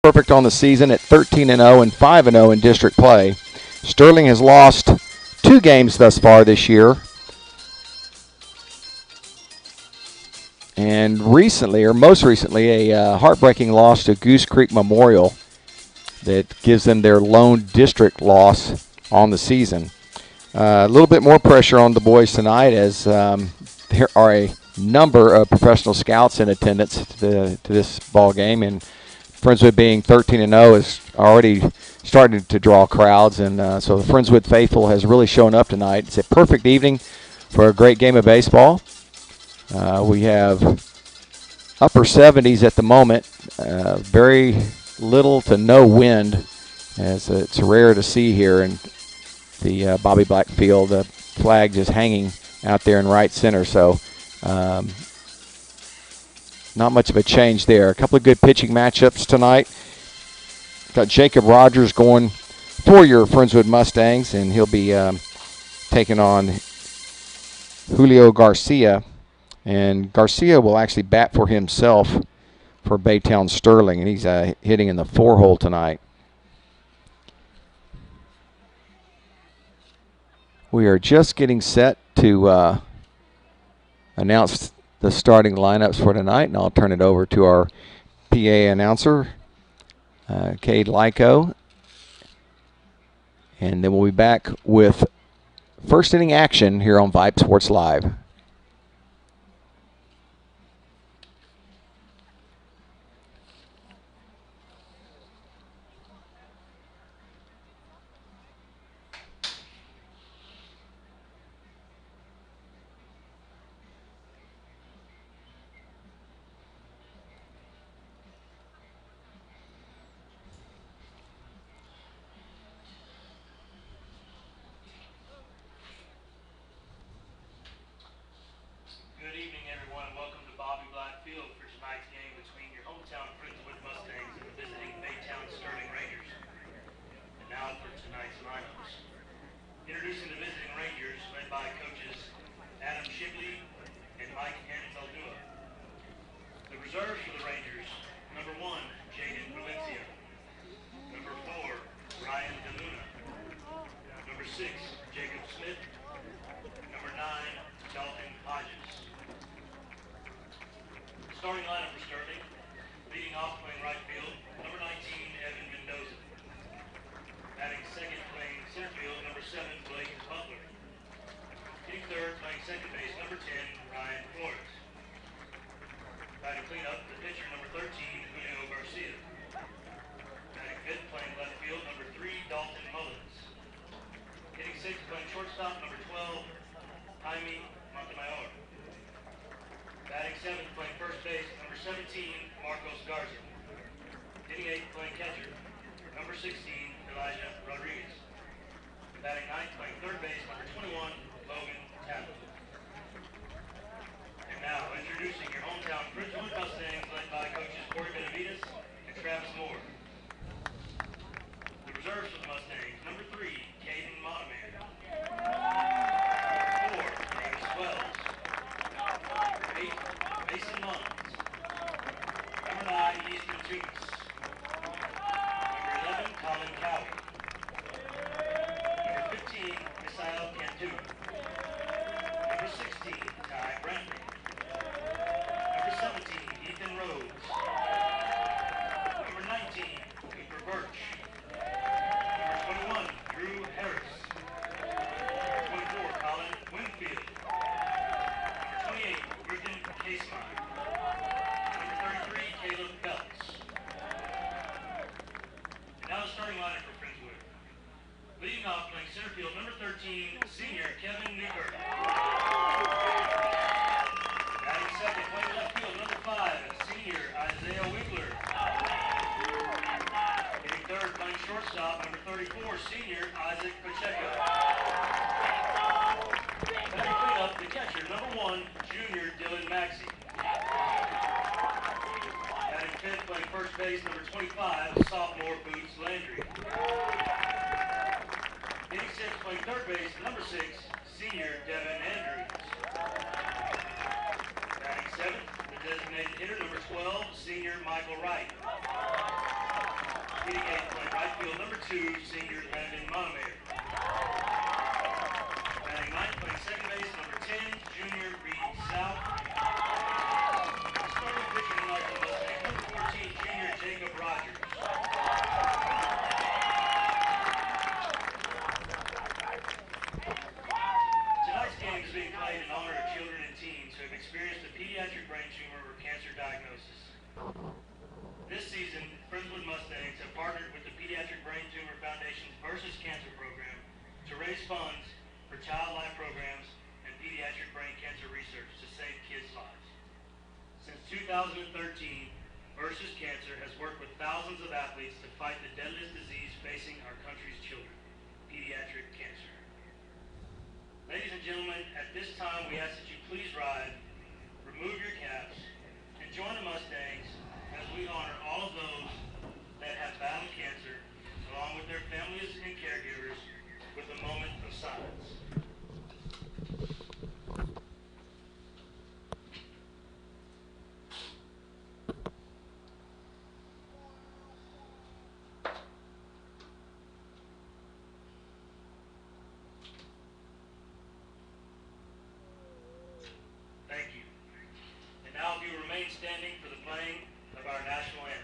perfect on the season at 13-0 and 5-0 in district play. Sterling has lost 2 games thus far this year. And recently, or most recently, a heartbreaking loss to Goose Creek Memorial that gives them their lone district loss on the season. A little bit more pressure on the boys tonight as there are a number of professional scouts in attendance to this ball game, and Friendswood being 13-0 is already starting to draw crowds, and so the Friendswood faithful has really shown up tonight. It's a perfect evening for a great game of baseball. We have upper 70s at the moment, very little to no wind, as it's rare to see here in the Bobby Black field. The flag just hanging out there in right center, so not much of a change there. A couple of good pitching matchups tonight. Got Jacob Rogers going for your Friendswood Mustangs, and he'll be taking on Julio Garcia. And Garcia will actually bat for himself for Baytown Sterling, and he's hitting in the 4-hole tonight. We are just getting set to announce the starting lineups for tonight, and I'll turn it over to our PA announcer, Cade Lyko. And then we'll be back with first inning action here on Vype Sports Live. Starting lineup for Sterling. Leading off playing right field, number 19, Evan Mendoza. Batting second, playing center field, number 7, Blake Butler. Hitting third, playing second base, number 10, Ryan Flores. Batting cleanup, the pitcher, number 13, Julio Garcia. Batting fifth, playing left field, number 3, Dalton Mullins. Hitting sixth, playing shortstop, number 12, Jaime Montemayor. Batting seventh, playing first base, number 17, Marcos Garza. Hitting eighth, playing catcher, number 16, Elijah Rodriguez. Batting ninth, playing third base, number 21, Logan Tapper. And now, introducing your hometown Friendswood Mustangs, led by coaches Corey Benavides and Travis Moore. The reserves for the Mustangs, number 3, Caden Montemayor. 4, Travis Wells. 8, Mason Mullins. Number 9, Easton Toots. Number 11, Colin Cowie. Number 15, Misael Cantu. Number 16, Ty Brantley. Number 17, Ethan Rhodes. Number 19, Cooper Birch. Number 21, Drew Harris. Number 24, Colin Winfield. Number 28, Griffin Casemine. Number 33, Caleb Belts. And now the starting lineup for Friendswood. Leading off, playing center field, number 13, senior Kevin Newberg. Batting second, playing left field, number 5, senior Isaiah Winkler. Hitting third, playing shortstop, number 34, senior Isaac Pacheco. Batting cleanup, the catcher, number 1, junior Dylan Maxey. Batting fifth, playing first base, number 25, sophomore Boots Landry. Hitting sixth, playing third base, number 6, senior Devin Andrews. Batting seventh, the designated hitter, number 12, senior Michael Wright. Hitting 8-point right field, number 2, senior Landon Montemayor. Batting 9th, playing second base, number 10, junior Reed South. Starting pitcher tonight for the Mustangs, number 14, junior Jacob Rogers. Tonight's game is being played in honor of children and teens who have experienced a pediatric brain tumor or cancer diagnosis. This season, Friendswood Mustangs have partnered with the Pediatric Brain Tumor Foundation's Versus Cancer program to raise funds for child life programs and pediatric brain cancer research to save kids' lives. Since 2013, Versus Cancer has worked with thousands of athletes to fight the deadliest disease facing our country's children, pediatric cancer. Ladies and gentlemen, at this time we ask that you please rise, remove your caps, and join the Mustangs as we honor all of those that have battled cancer, along with their families and caregivers, with a moment of silence. Thank you. And now if you remain standing for the playing of our national anthem.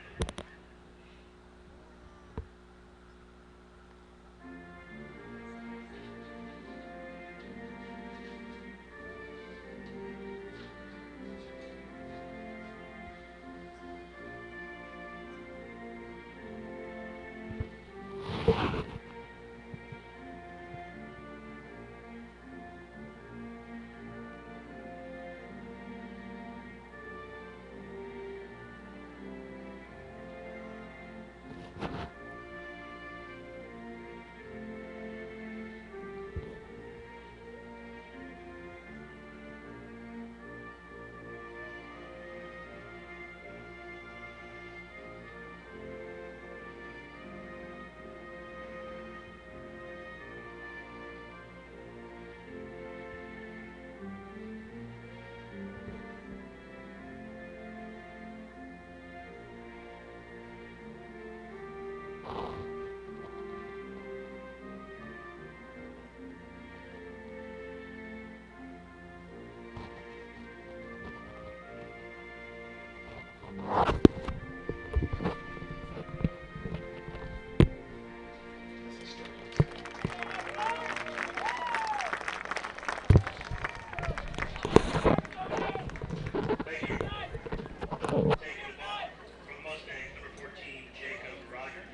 Thank you. Taking the ball from the Mustangs, number 14, Jacob Rogers.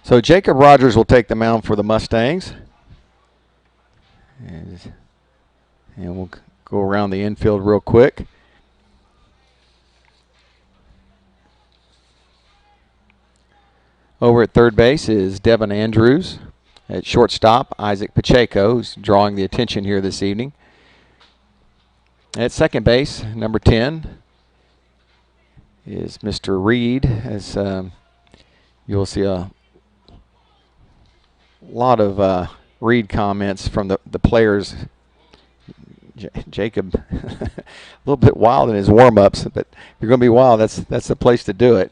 So Jacob Rogers will take the mound for the Mustangs. And we'll go around the infield real quick. Over at third base is Devin Andrews. At shortstop, Isaac Pacheco, who's drawing the attention here this evening. At second base, number 10 is Mr. Reed, as you'll see a lot of Reed comments from the players. Jacob, a little bit wild in his warm-ups, but if you're going to be wild, that's the place to do it.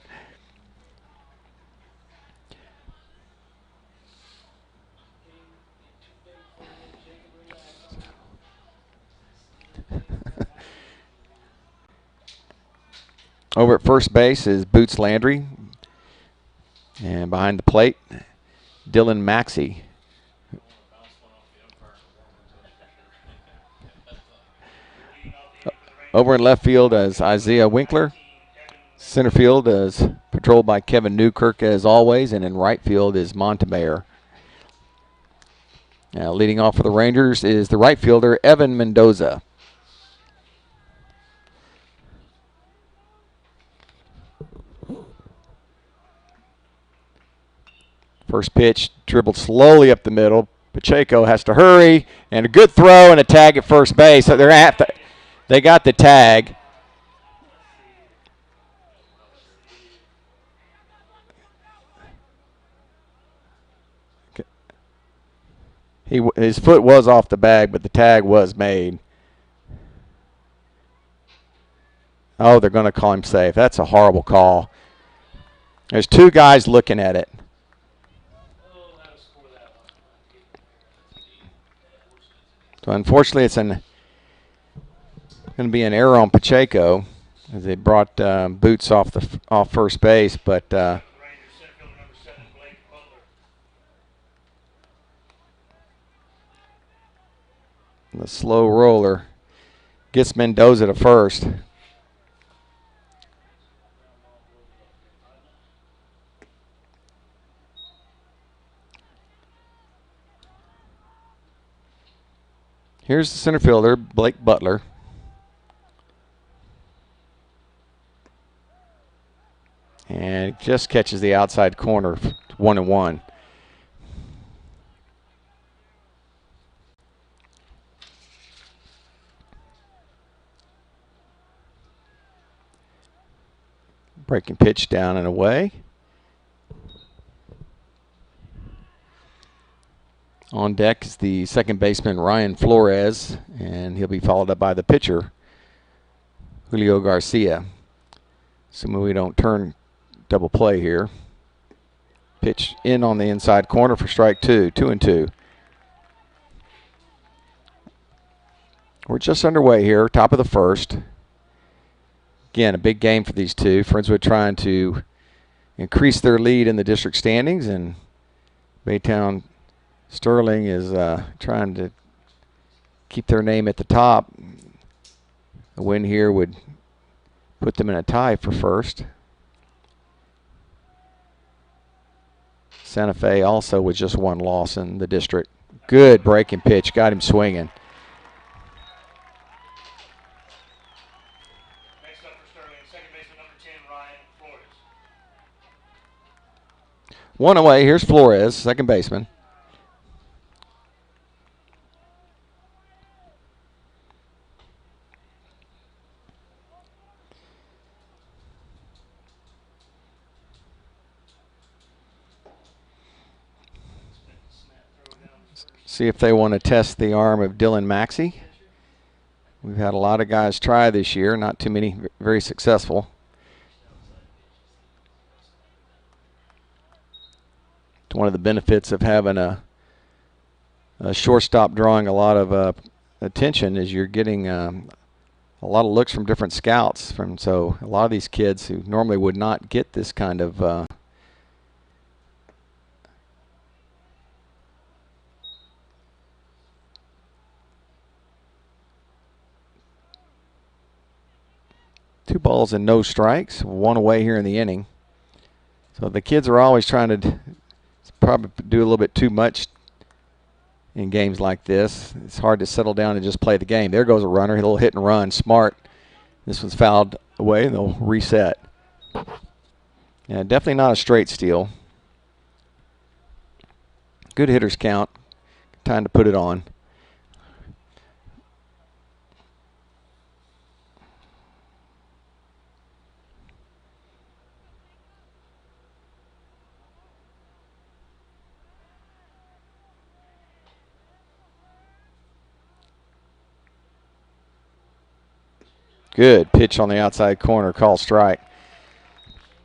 Over at first base is Boots Landry. And behind the plate, Dylan Maxey. Over in left field is Isaiah Winkler. Center field is patrolled by Kevin Newkirk as always. And in right field is Montemayor. Now, leading off for the Rangers is the right fielder, Evan Mendoza. First pitch dribbled slowly up the middle. Pacheco has to hurry, and a good throw and a tag at first base. So they got the tag. His foot was off the bag, but the tag was made. Oh, they're going to call him safe. That's a horrible call. There's two guys looking at it. So unfortunately, it's going to be an error on Pacheco as they brought Boots off first base, but the slow roller gets Mendoza to first. Here's the center fielder, Blake Butler. And it just catches the outside corner, 1-1. Breaking pitch down and away. On deck is the second baseman, Ryan Flores, and he'll be followed up by the pitcher, Julio Garcia. Assuming we don't turn double play here. Pitch in on the inside corner for strike 2, 2-2. We're just underway here, top of the first. Again, a big game for these two. Friendswood trying to increase their lead in the district standings, and Baytown Sterling is trying to keep their name at the top. A win here would put them in a tie for first. Santa Fe also with just one loss in the district. Good breaking pitch, got him swinging. Next up for Sterling, second baseman number 10, Ryan Flores. One away, here's Flores, second baseman. See if they want to test the arm of Dylan Maxey. We've had a lot of guys try this year, not too many very successful. It's one of the benefits of having a shortstop drawing a lot of attention is you're getting a lot of looks from different scouts. So a lot of these kids who normally would not get this kind of two balls and no strikes, one away here in the inning. So the kids are always trying to probably do a little bit too much in games like this. It's hard to settle down and just play the game. There goes a runner, a little hit and run, smart. This one's fouled away, and they'll reset. Yeah, definitely not a straight steal. Good hitters count. Time to put it on. Good pitch on the outside corner, call strike.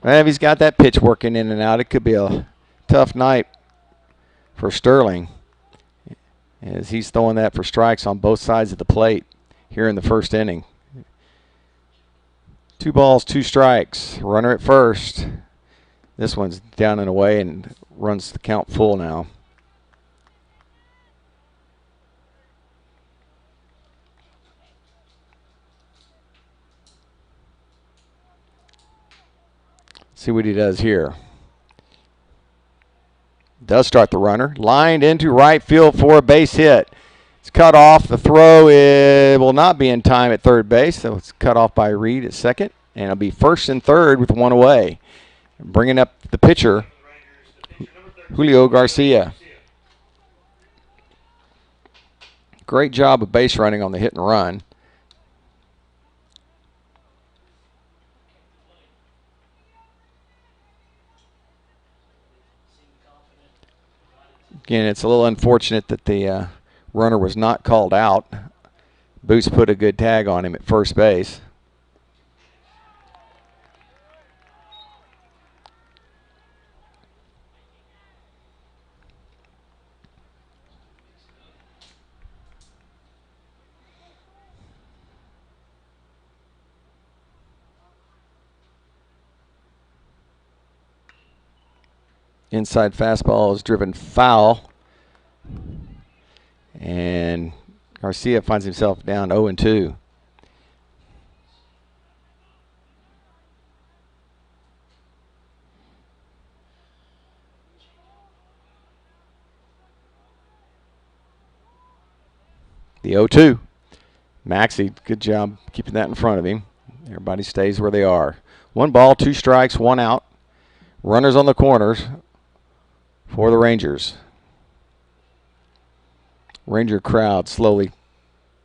And if he's got that pitch working in and out, it could be a tough night for Sterling, as he's throwing that for strikes on both sides of the plate here in the first inning. 2 balls, 2 strikes. Runner at first. This one's down and away and runs the count full now. See what he does here. Does start the runner. Lined into right field for a base hit. It's cut off. The throw will not be in time at third base, so it's cut off by Reed at second. And it'll be first and third with one away. Bringing up the pitcher, Julio Garcia. Great job of base running on the hit and run. Again, it's a little unfortunate that the runner was not called out. Boots put a good tag on him at first base. Inside fastball is driven foul. And Garcia finds himself down 0-2. The 0-2. Maxey, good job keeping that in front of him. Everybody stays where they are. 1 ball, 2 strikes, 1 out. Runners on the corners for the Rangers. Ranger crowd slowly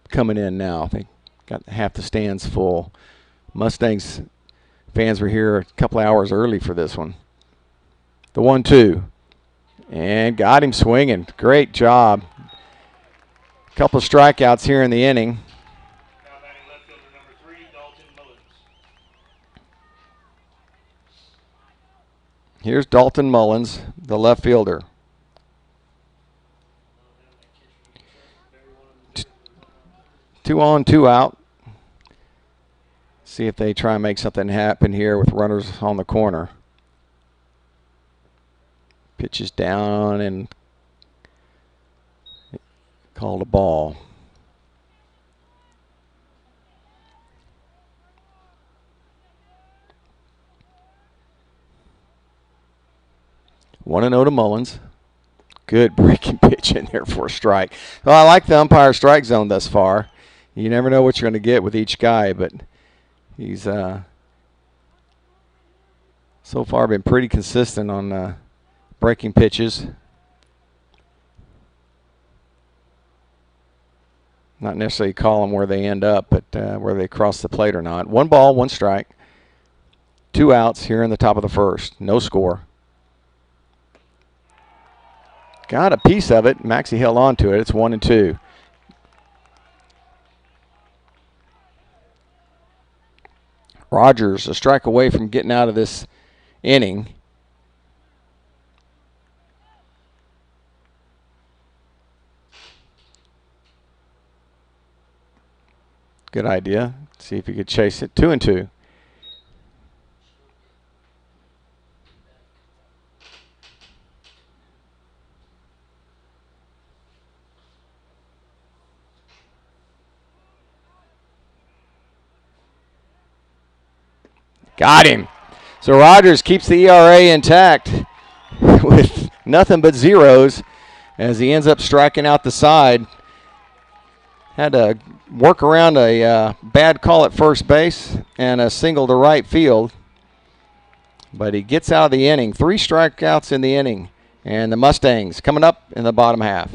coming in now. They got half the stands full. Mustangs fans were here a couple hours early for this one. The 1-2. And got him swinging. Great job. Couple of strikeouts here in the inning. Now batting left fielder number 3, Dalton Mullins. Here's Dalton Mullins, the left fielder. 2 on, 2 out. See if they try and make something happen here with runners on the corner. Pitches down and called a ball. One and 0 to Mullins. Good breaking pitch in there for a strike. Well, I like the umpire strike zone thus far. You never know what you're going to get with each guy, but he's so far been pretty consistent on breaking pitches. Not necessarily call them where they end up, but where they cross the plate or not. 1 ball, 1 strike. 2 outs here in the top of the first. No score. Got a piece of it. Maxey held on to it. It's 1-2. Rogers a strike away from getting out of this inning. Good idea. See if he could chase it. 2-2. Got him. So Rogers keeps the ERA intact with nothing but zeros as he ends up striking out the side. Had to work around a bad call at first base and a single to right field. But he gets out of the inning. 3 strikeouts in the inning. And the Mustangs coming up in the bottom half.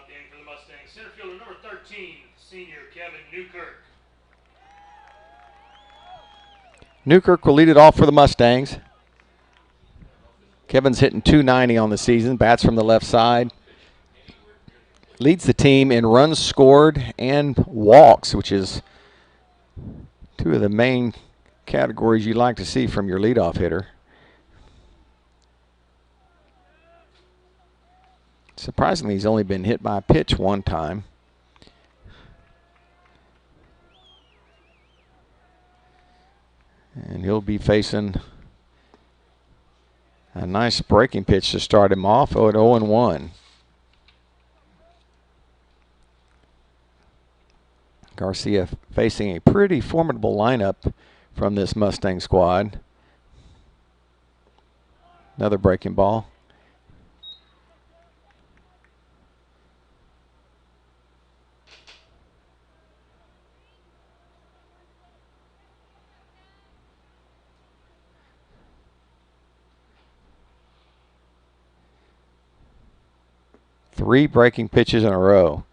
game for the Mustangs. Center fielder number 13, senior Kevin Newkirk. Newkirk will lead it off for the Mustangs. Kevin's hitting .290 on the season, bats from the left side. Leads the team in runs scored and walks, which is two of the main categories you like to see from your leadoff hitter. Surprisingly, he's only been hit by a pitch one time. And he'll be facing a nice breaking pitch to start him off at 0-1. Garcia facing a pretty formidable lineup from this Mustang squad. Another breaking ball. Three breaking pitches in a row.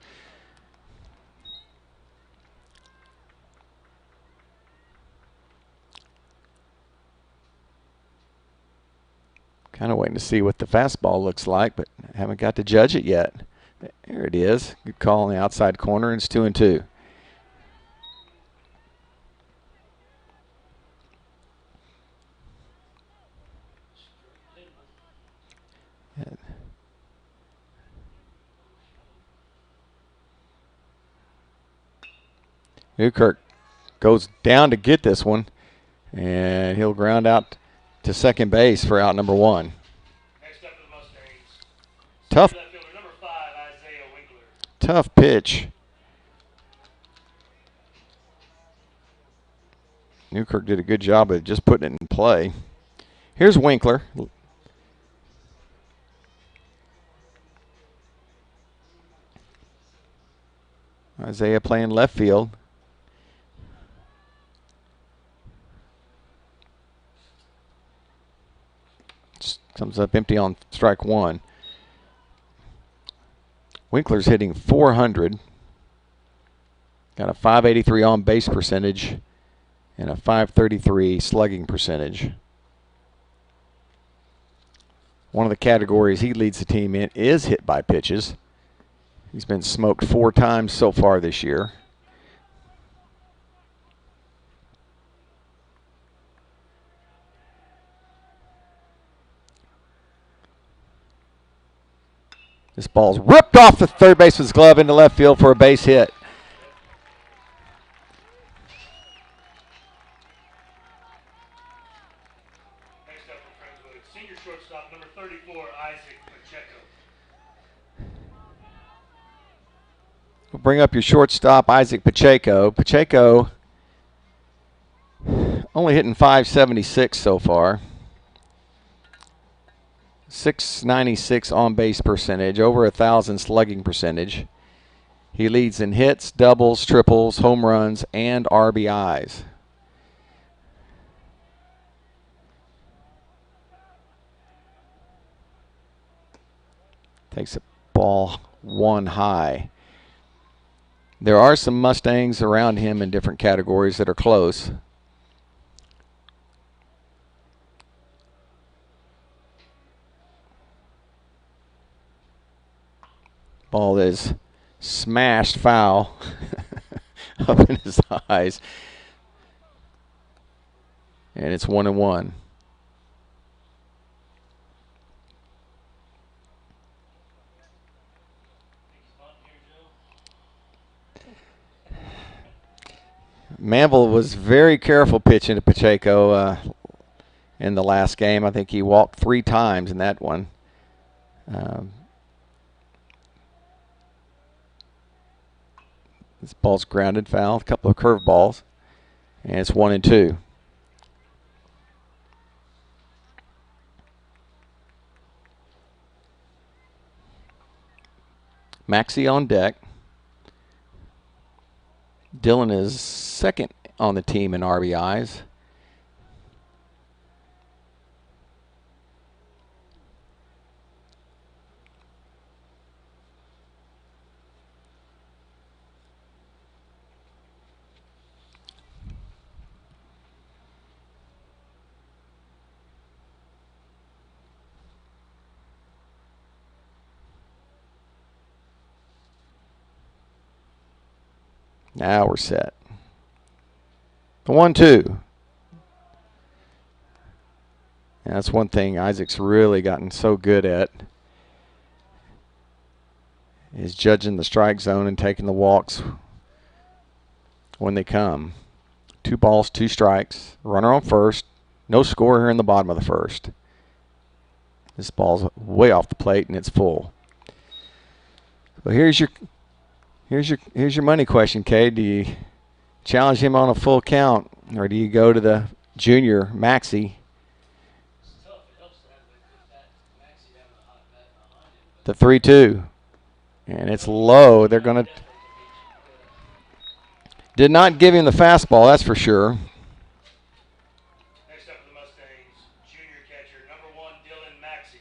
Kind of waiting to see what the fastball looks like, but haven't got to judge it yet. There it is. Good call on the outside corner, and it's 2-2. Newkirk goes down to get this one, and he'll ground out to second base for out number 1. Next up for the Mustangs. Tough, Left fielder number 5, Isaiah Winkler. tough pitch. Newkirk did a good job of just putting it in play. Here's Winkler. Isaiah playing left field. Just comes up empty on strike 1. Winkler's hitting .400. Got a .583 on base percentage and a .533 slugging percentage. One of the categories he leads the team in is hit by pitches. He's been smoked 4 times so far this year. This ball's ripped off the third baseman's glove into left field for a base hit. Next up for Friendswood, senior shortstop number 34, Isaac Pacheco. We'll bring up your shortstop, Isaac Pacheco. Pacheco only hitting .576 so far. .696 on base percentage, over 1,000 slugging percentage. He leads in hits, doubles, triples, home runs, and RBIs. Takes a ball 1 high. There are some Mustangs around him in different categories that are close. Ball is smashed foul up in his eyes. And it's 1-1. Manville was very careful pitching to Pacheco in the last game. I think he walked 3 times in that one. This ball's grounded foul, a couple of curve balls, and it's 1-2. Maxey on deck. Dylan is second on the team in RBIs. Now we're set. The 1-2. And that's one thing Isaac's really gotten so good at, is judging the strike zone and taking the walks when they come. 2 balls, 2 strikes. Runner on first. No score here in the bottom of the first. This ball's way off the plate and it's full. So here's your money question, Kay. Do you challenge him on a full count, or do you go to the junior Maxie? The 3-2, and it's low. They're gonna. Did not give him the fastball, that's for sure. Next up for the Mustangs, junior catcher, number 1, Dylan Maxey.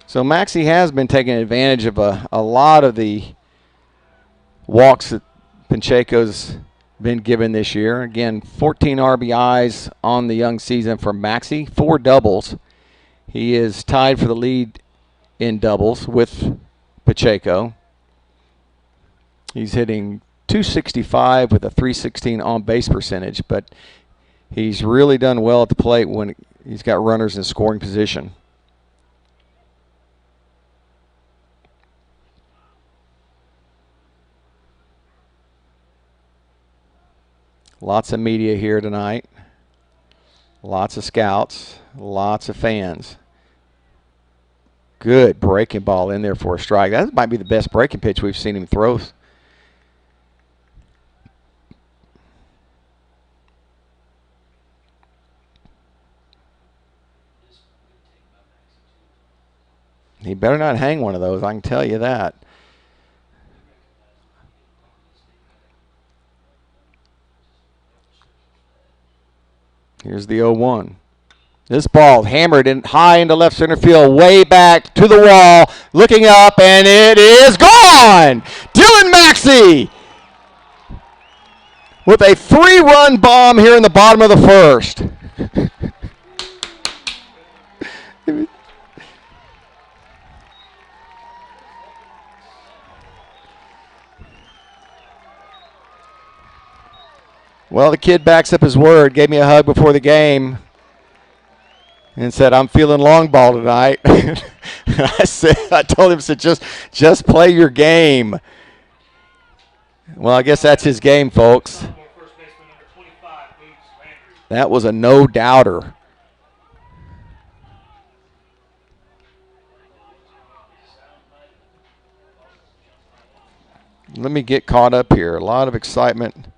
So Maxie has been taking advantage of a lot of the walks that Pacheco's been given this year. Again, 14 RBIs on the young season for Maxie, 4 doubles. He is tied for the lead in doubles with Pacheco. He's hitting .265 with a .316 on-base percentage, but he's really done well at the plate when he's got runners in scoring position. Lots of media here tonight. Lots of scouts. Lots of fans. Good breaking ball in there for a strike. That might be the best breaking pitch we've seen him throw. He better not hang one of those, I can tell you that. Here's the 0-1. This ball hammered in high into left center field, way back to the wall, looking up, and it is gone! Dylan Maxey with a 3-run bomb here in the bottom of the first. Well, the kid backs up his word, gave me a hug before the game, and said, "I'm feeling long ball tonight." I told him, just play your game. Well, I guess that's his game, folks. That was a no-doubter. Let me get caught up here. A lot of excitement.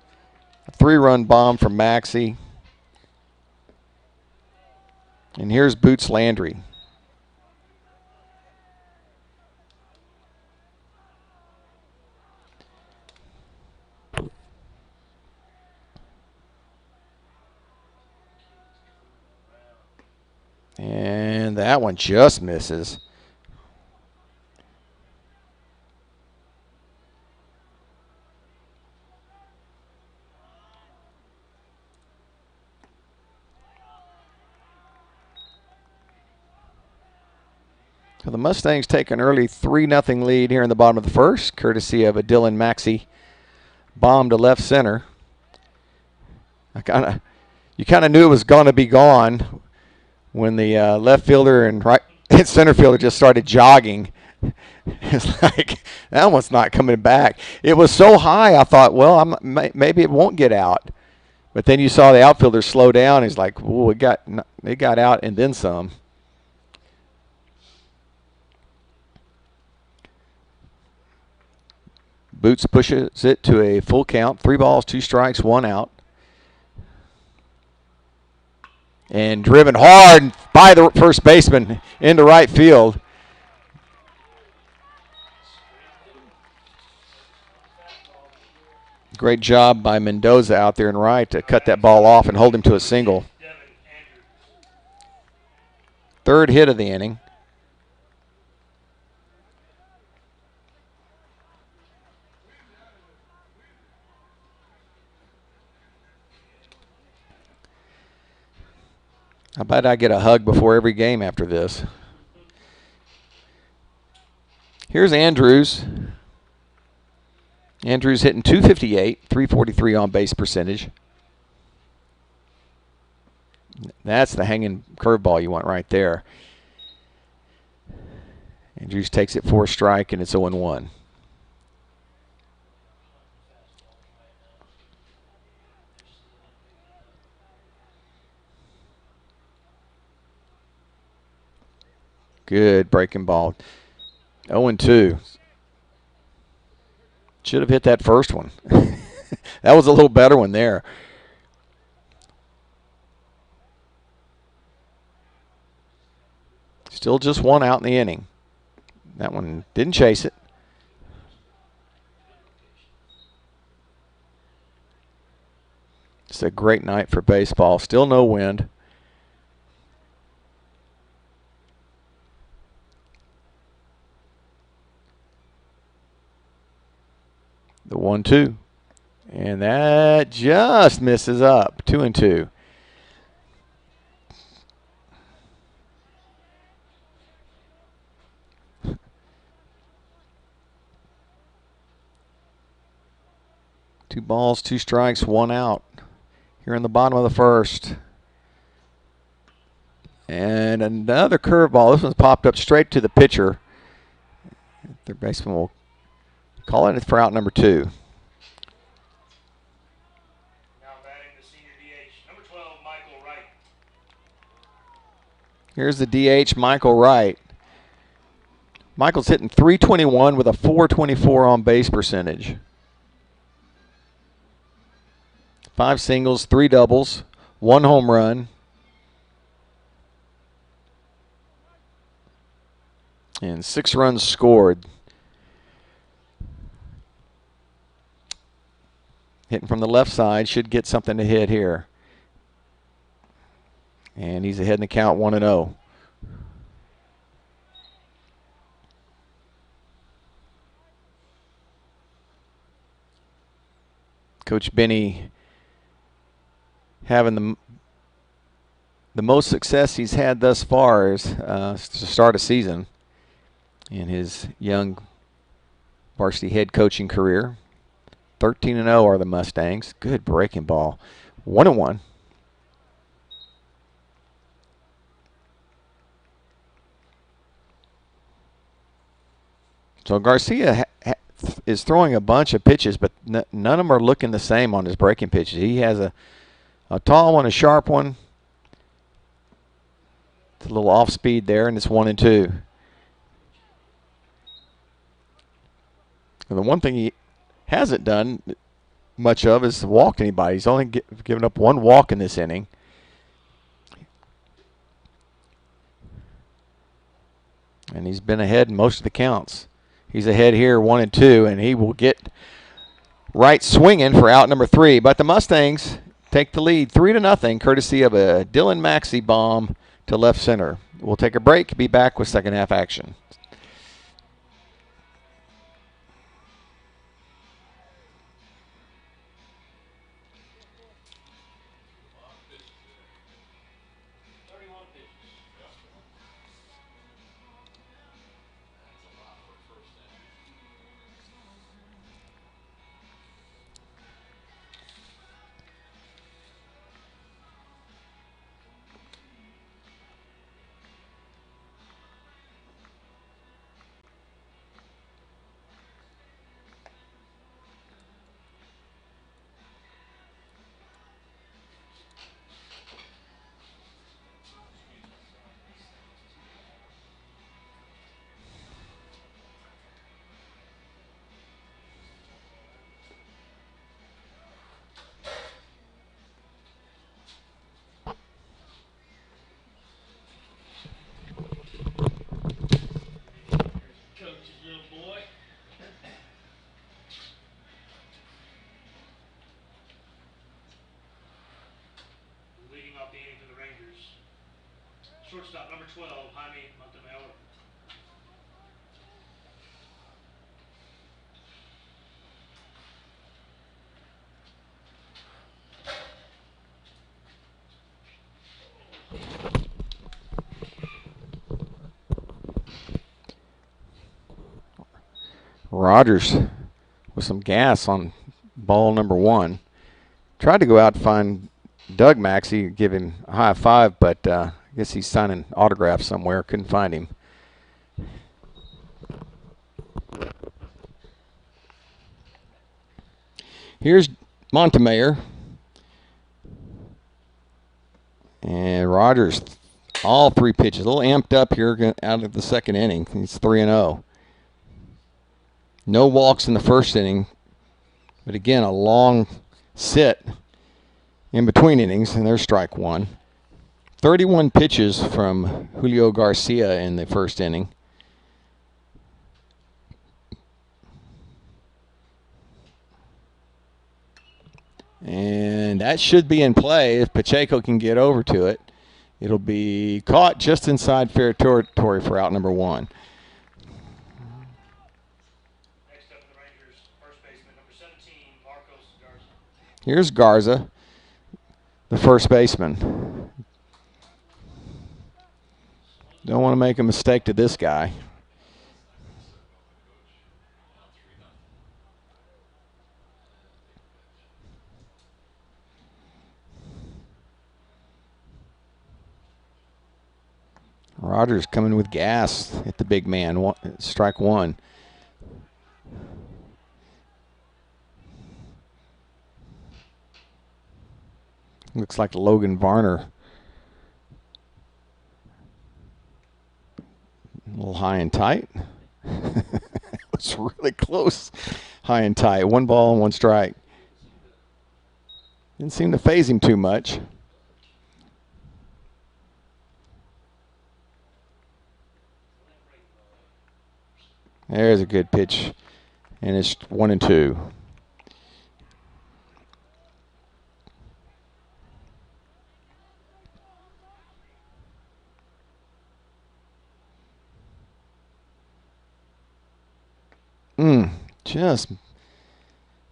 A 3-run bomb from Maxey. And here's Boots Landry. And that one just misses. So the Mustangs take an early 3-0 lead here in the bottom of the first, courtesy of a Dylan Maxey bomb to left center. You kind of knew it was going to be gone when the left fielder and right center fielder just started jogging. It's like, that one's not coming back. It was so high, I thought, well, maybe it won't get out. But then you saw the outfielder slow down. He's like, "Whoa, it got out and then some." Boots pushes it to a full count. 3 balls, 2 strikes, 1 out. And driven hard by the first baseman into right field. Great job by Mendoza out there in right to cut that ball off and hold him to a single. 3rd hit of the inning. I bet I get a hug before every game after this. Here's Andrews. Andrews hitting .258, .343 on base percentage. That's the hanging curveball you want right there. Andrews takes it for a strike, and it's 0-1. Good breaking ball. 0-2. Should have hit that first one. That was a little better one there. Still just one out in the inning. That one didn't chase it. It's a great night for baseball. Still no wind. The 1-2. And that just misses up. 2-2. Two balls, two strikes, one out. Here in the bottom of the first. And another curveball. This one's popped up straight to the pitcher. Their baseman will call it for out number 2. Now batting the senior DH, number 12, Michael Wright. Here's the DH, Michael Wright. Michael's hitting .321 with a .424 on base percentage. 5 singles, 3 doubles, 1 home run. And 6 runs scored. Hitting from the left side, should get something to hit here. And he's ahead in the count 1-0. Coach Benny having the most success he's had thus far is to start a season in his young varsity head coaching career. 13-0 are the Mustangs. Good breaking ball. 1-1. So Garcia is throwing a bunch of pitches, but none of them are looking the same on his breaking pitches. He has a tall one, a sharp one. It's a little off speed there, and it's 1-2. And the one thing he hasn't done much of is walk anybody. He's only given up 1 walk in this inning. And he's been ahead in most of the counts. He's ahead here 1-2, and he will get right swinging for out number 3. But the Mustangs take the lead 3-0, courtesy of a Dylan Maxey bomb to left center. We'll take a break, be back with second half action. Shortstop, number 12, Jaime Montemayor. Rogers with some gas on ball number 1. Tried to go out and find Doug Maxey, give him a high five, but I guess he's signing autographs somewhere. Couldn't find him. Here's Montemayor. And Rogers, all 3 pitches. A little amped up here out of the second inning. He's 3-0. No walks in the first inning. But again, a long sit in between innings, and there's strike 1. 31 pitches from Julio Garcia in the first inning. And that should be in play if Pacheco can get over to it. It'll be caught just inside fair territory for out number 1. Next up, the Rangers first baseman, number 17, Marcos Garza. Here's Garza, the first baseman. Don't want to make a mistake to this guy. Rogers coming with gas at the big man. Strike 1. Looks like Logan Varner. A little high and tight. It's really close. High and tight. 1 ball and 1 strike. Didn't seem to faze him too much. There's a good pitch. And it's 1-2.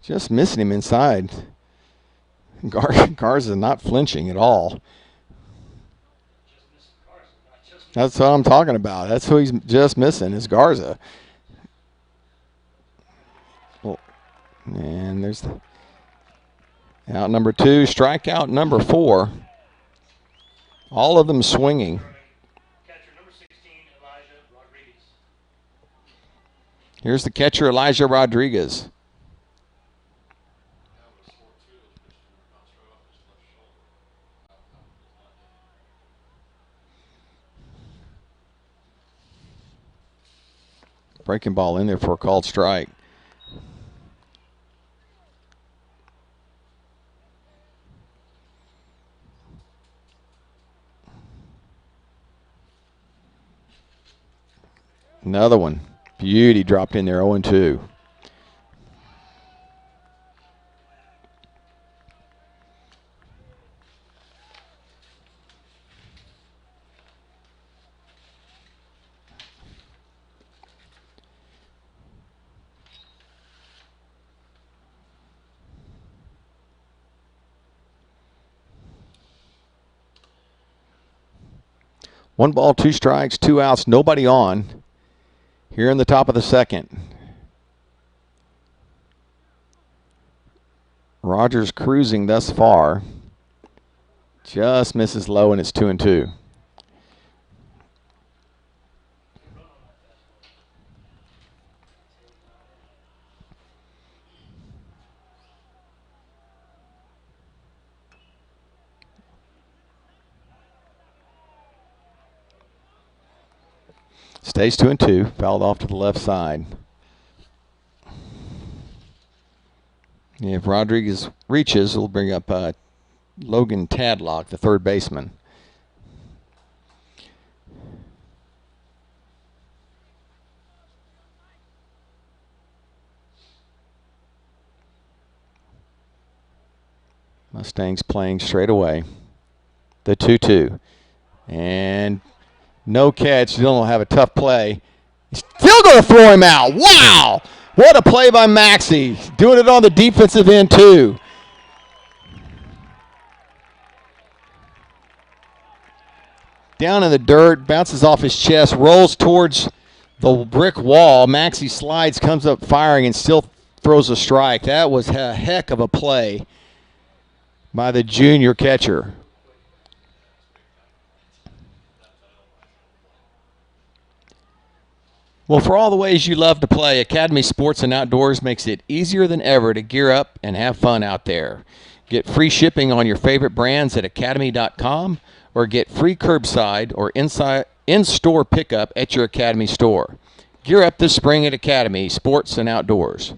Just missing him inside. Garza not flinching at all. That's what I'm talking about. That's who he's just missing is Garza. Well, and there's the out number 2, strikeout number 4. All of them swinging. Here's the catcher, Elijah Rodriguez. Breaking ball in there for a called strike. Another one. Beauty dropped in there, 0-2. One ball, 2 strikes, 2 outs, nobody on. Here in the top of the second. Rogers cruising thus far. Just misses low, and it's 2-2. Stays 2-2. Fouled off to the left side. If Rodriguez reaches, it'll bring up Logan Tadlock, the third baseman. Mustangs playing straight away. The 2-2. And no catch. Dillon will have a tough play. He's still going to throw him out. Wow! What a play by Maxey. Doing it on the defensive end, too. Down in the dirt, bounces off his chest, rolls towards the brick wall. Maxey slides, comes up firing, and still throws a strike. That was a heck of a play by the junior catcher. Well, for all the ways you love to play, Academy Sports and Outdoors makes it easier than ever to gear up and have fun out there. Get free shipping on your favorite brands at academy.com or get free curbside or in-store pickup at your Academy store. Gear up this spring at Academy Sports and Outdoors.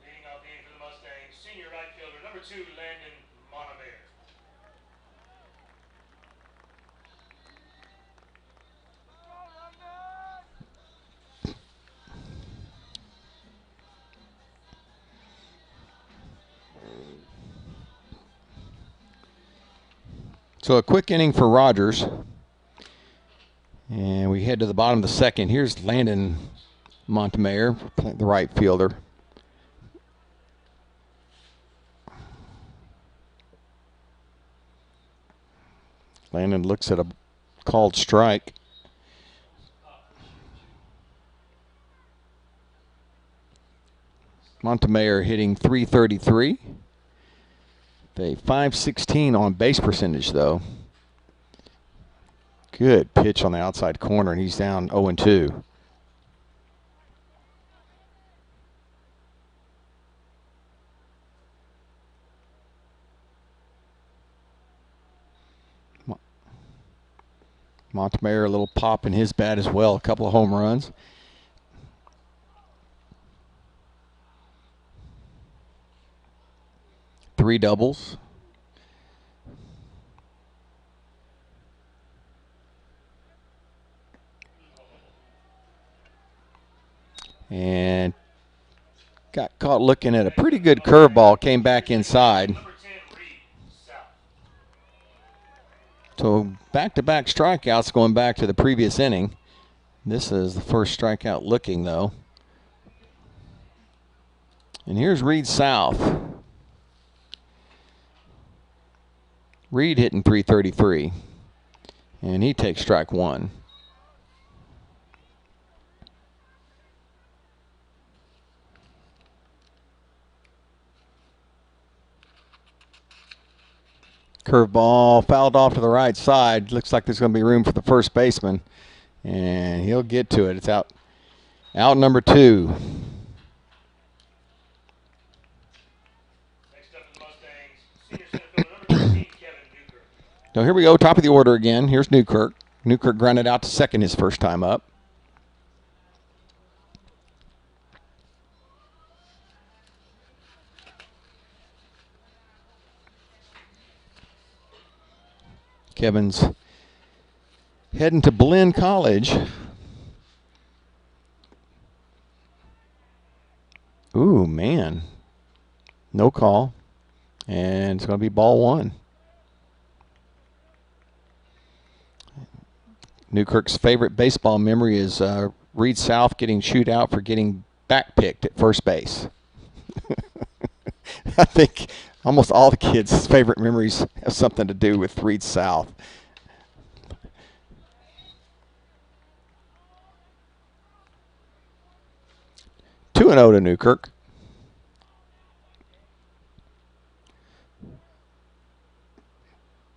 Leading off the inning for the Mustangs, senior right fielder, number 2, Landon Montemayor. So a quick inning for Rogers. And we head to the bottom of the second. Here's Landon Montemayor, the right fielder. Landon looks at a called strike. Montemayor hitting .333. A .516 on base percentage, though. Good pitch on the outside corner, and he's down 0-2. Montemayor, a little pop in his bat as well. A couple of home runs. Three doubles. And got caught looking at a pretty good curveball, came back inside. So back-to-back strikeouts going back to the previous inning. This is the first strikeout looking, though. And here's Reed South. Reed hitting .333, and he takes strike one. Curveball fouled off to the right side. Looks like there's going to be room for the first baseman, and he'll get to it. It's out number 2. Next up for the Mustangs, senior center fielder, number 13, Kevin Newkirk. So here we go, top of the order again. Here's Newkirk. Newkirk grounded out to second his first time up. Kevin's heading to Blinn College. Ooh, man. No call. And it's going to be ball 1. Newkirk's favorite baseball memory is Reed South getting chewed out for getting backpicked at first base. I think almost all the kids' favorite memories have something to do with Reed South. Two and 0 to Newkirk.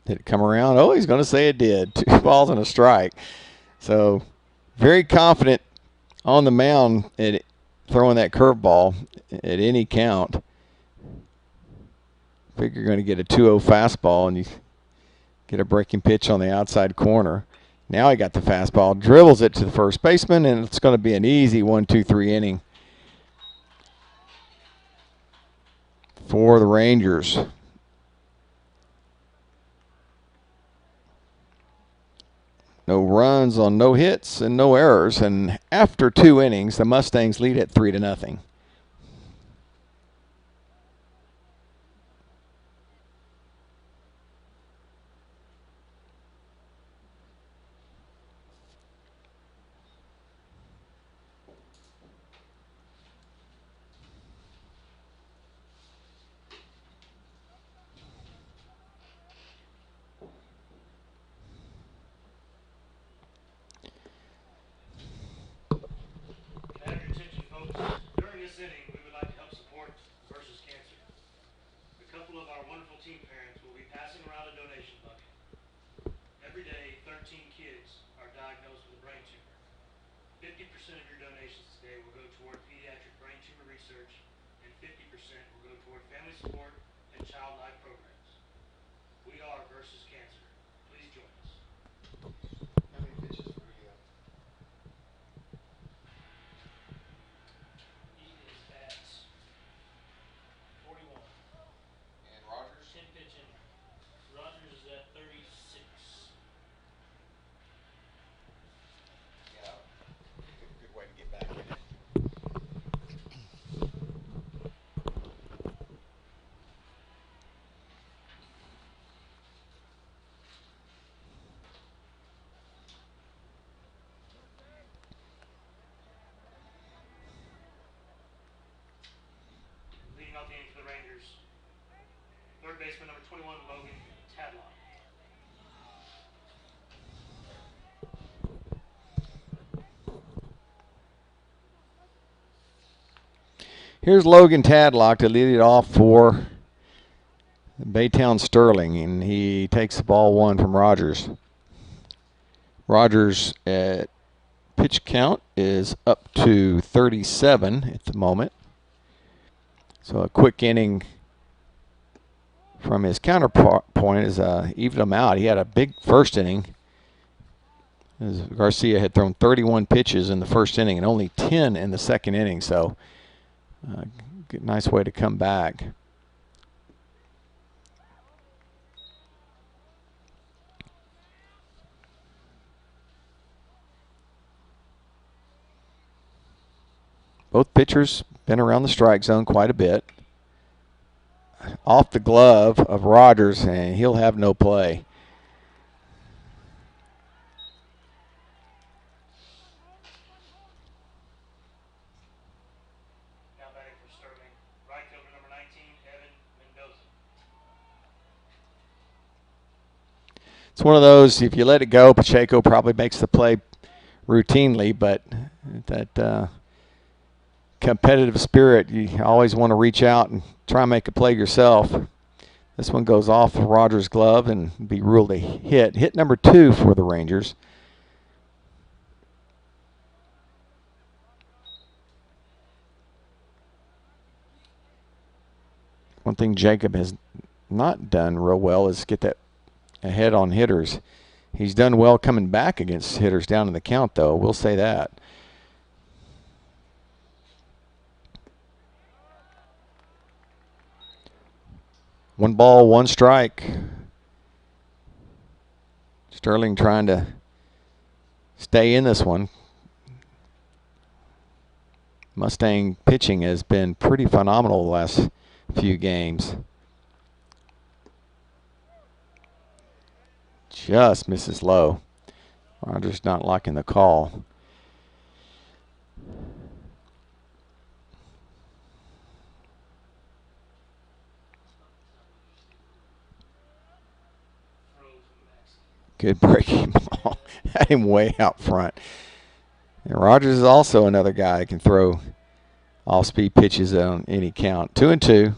Did it come around? Oh, he's going to say it did. 2 balls and a strike. So very confident on the mound at throwing that curveball at any count. Figure you're going to get a 2-0 fastball, and you Get a breaking pitch on the outside corner. Now he got the fastball, dribbles it to the first baseman, and it's going to be an easy 1-2-3 inning for the Rangers. No runs on no hits and no errors, and after 2 innings, the Mustangs lead at 3-0. Every day, 13 kids are diagnosed with a brain tumor. 50% of your donations today will go toward pediatric brain tumor research, and 50% will go toward family support and child life programs. We are versus cancer. Please join us. How many pitches for you? He is at 41. And Rogers? 10 pitch in. Rogers is at 36. Yeah. Good way to get back in it. Leading off the inning for the Rangers, third baseman number 21, Logan Tadlock. Here's Logan Tadlock to lead it off for Baytown Sterling, and he takes the ball 1 from Rogers. Rogers at pitch count is up to 37 at the moment. So a quick inning from his counterpoint is evened him out. He had a big first inning, as Garcia had thrown 31 pitches in the first inning and only 10 in the second inning. So nice way to come back. Both pitchers been around the strike zone quite a bit. Off the glove of Rogers, and he'll have no play. Now batting for Sterling, right fielder number 19, Evan Mendoza. It's one of those, if you let it go, Pacheco probably makes the play routinely, but that competitive spirit, you always want to reach out and try and make a play yourself. This one goes off of Rogers' glove and be ruled a hit. Hit number 2 for the Rangers. One thing Jacob has not done real well is get that ahead on hitters. He's done well coming back against hitters down in the count, though. We'll say that. One ball, one strike. Sterling trying to stay in this one. Mustang pitching has been pretty phenomenal the last few games. Just misses low. Rogers not liking the call. Good breaking ball. Had him way out front. And Rogers is also another guy that can throw off-speed pitches on any count. 2-2.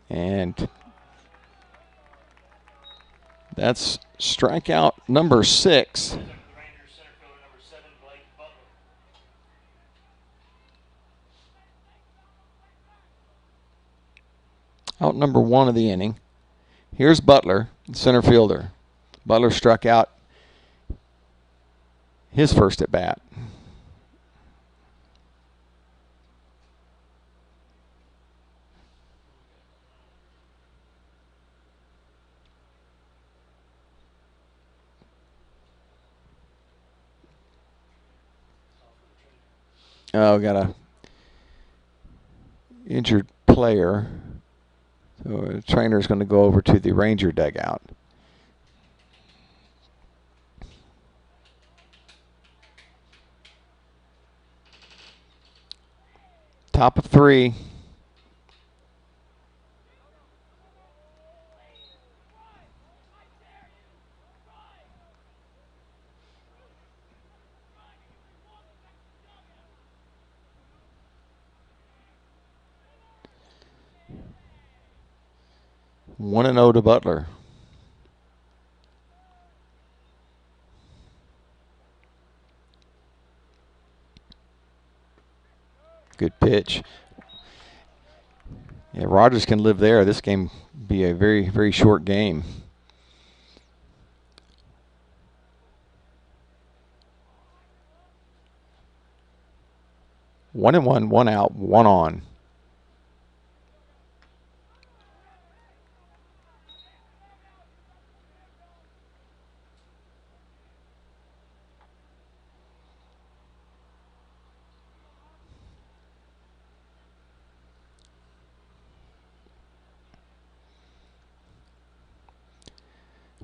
And that's strikeout number 6. Out number 1 of the inning. Here's Butler, center fielder. Butler struck out his first at bat. Oh, got a injured player. So the trainer's going to go over to the Ranger dugout. Top of 3. One and 0 to Butler. Good pitch. Yeah, Rogers can live there. This game be a very, very short game. One and 1, 1 out, 1 on.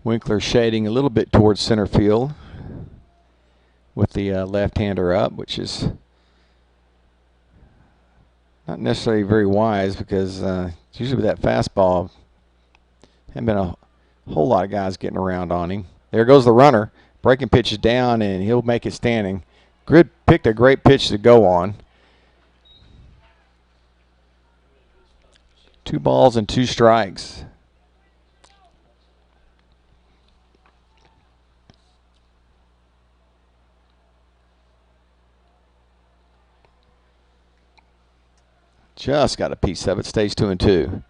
Winkler shading a little bit towards center field with the left-hander up, which is not necessarily very wise because usually with that fastball, haven't been a whole lot of guys getting around on him. There goes the runner. Breaking pitch is down, and he'll make it standing. Grid picked a great pitch to go on. 2 balls and 2 strikes. Just got a piece of it. Stays 2 and 2.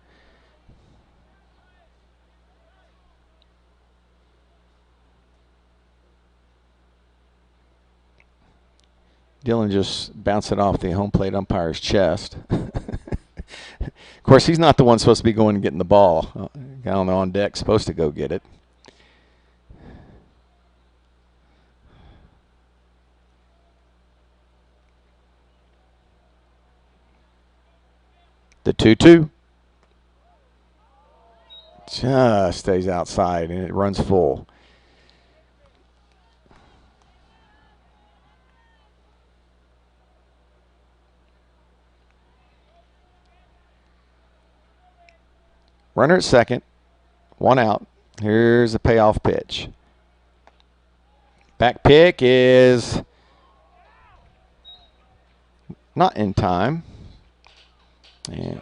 Dylan just bounced it off the home plate umpire's chest. Of course, he's not the one supposed to be going and getting the ball. Guy on the on deck supposed to go get it. The 2-2 just stays outside, and it runs full. Runner at second, 1 out. Here's the payoff pitch. Back pick is not in time. And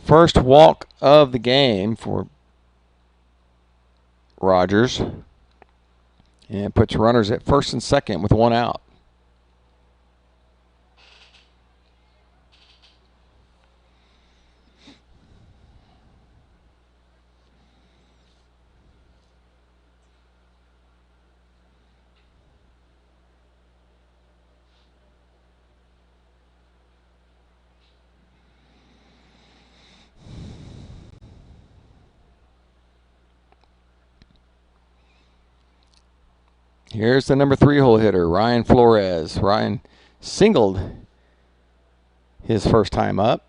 first walk of the game for Rogers. And puts runners at first and second with 1 out. Here's the number 3 hole hitter, Ryan Flores. Ryan singled his first time up.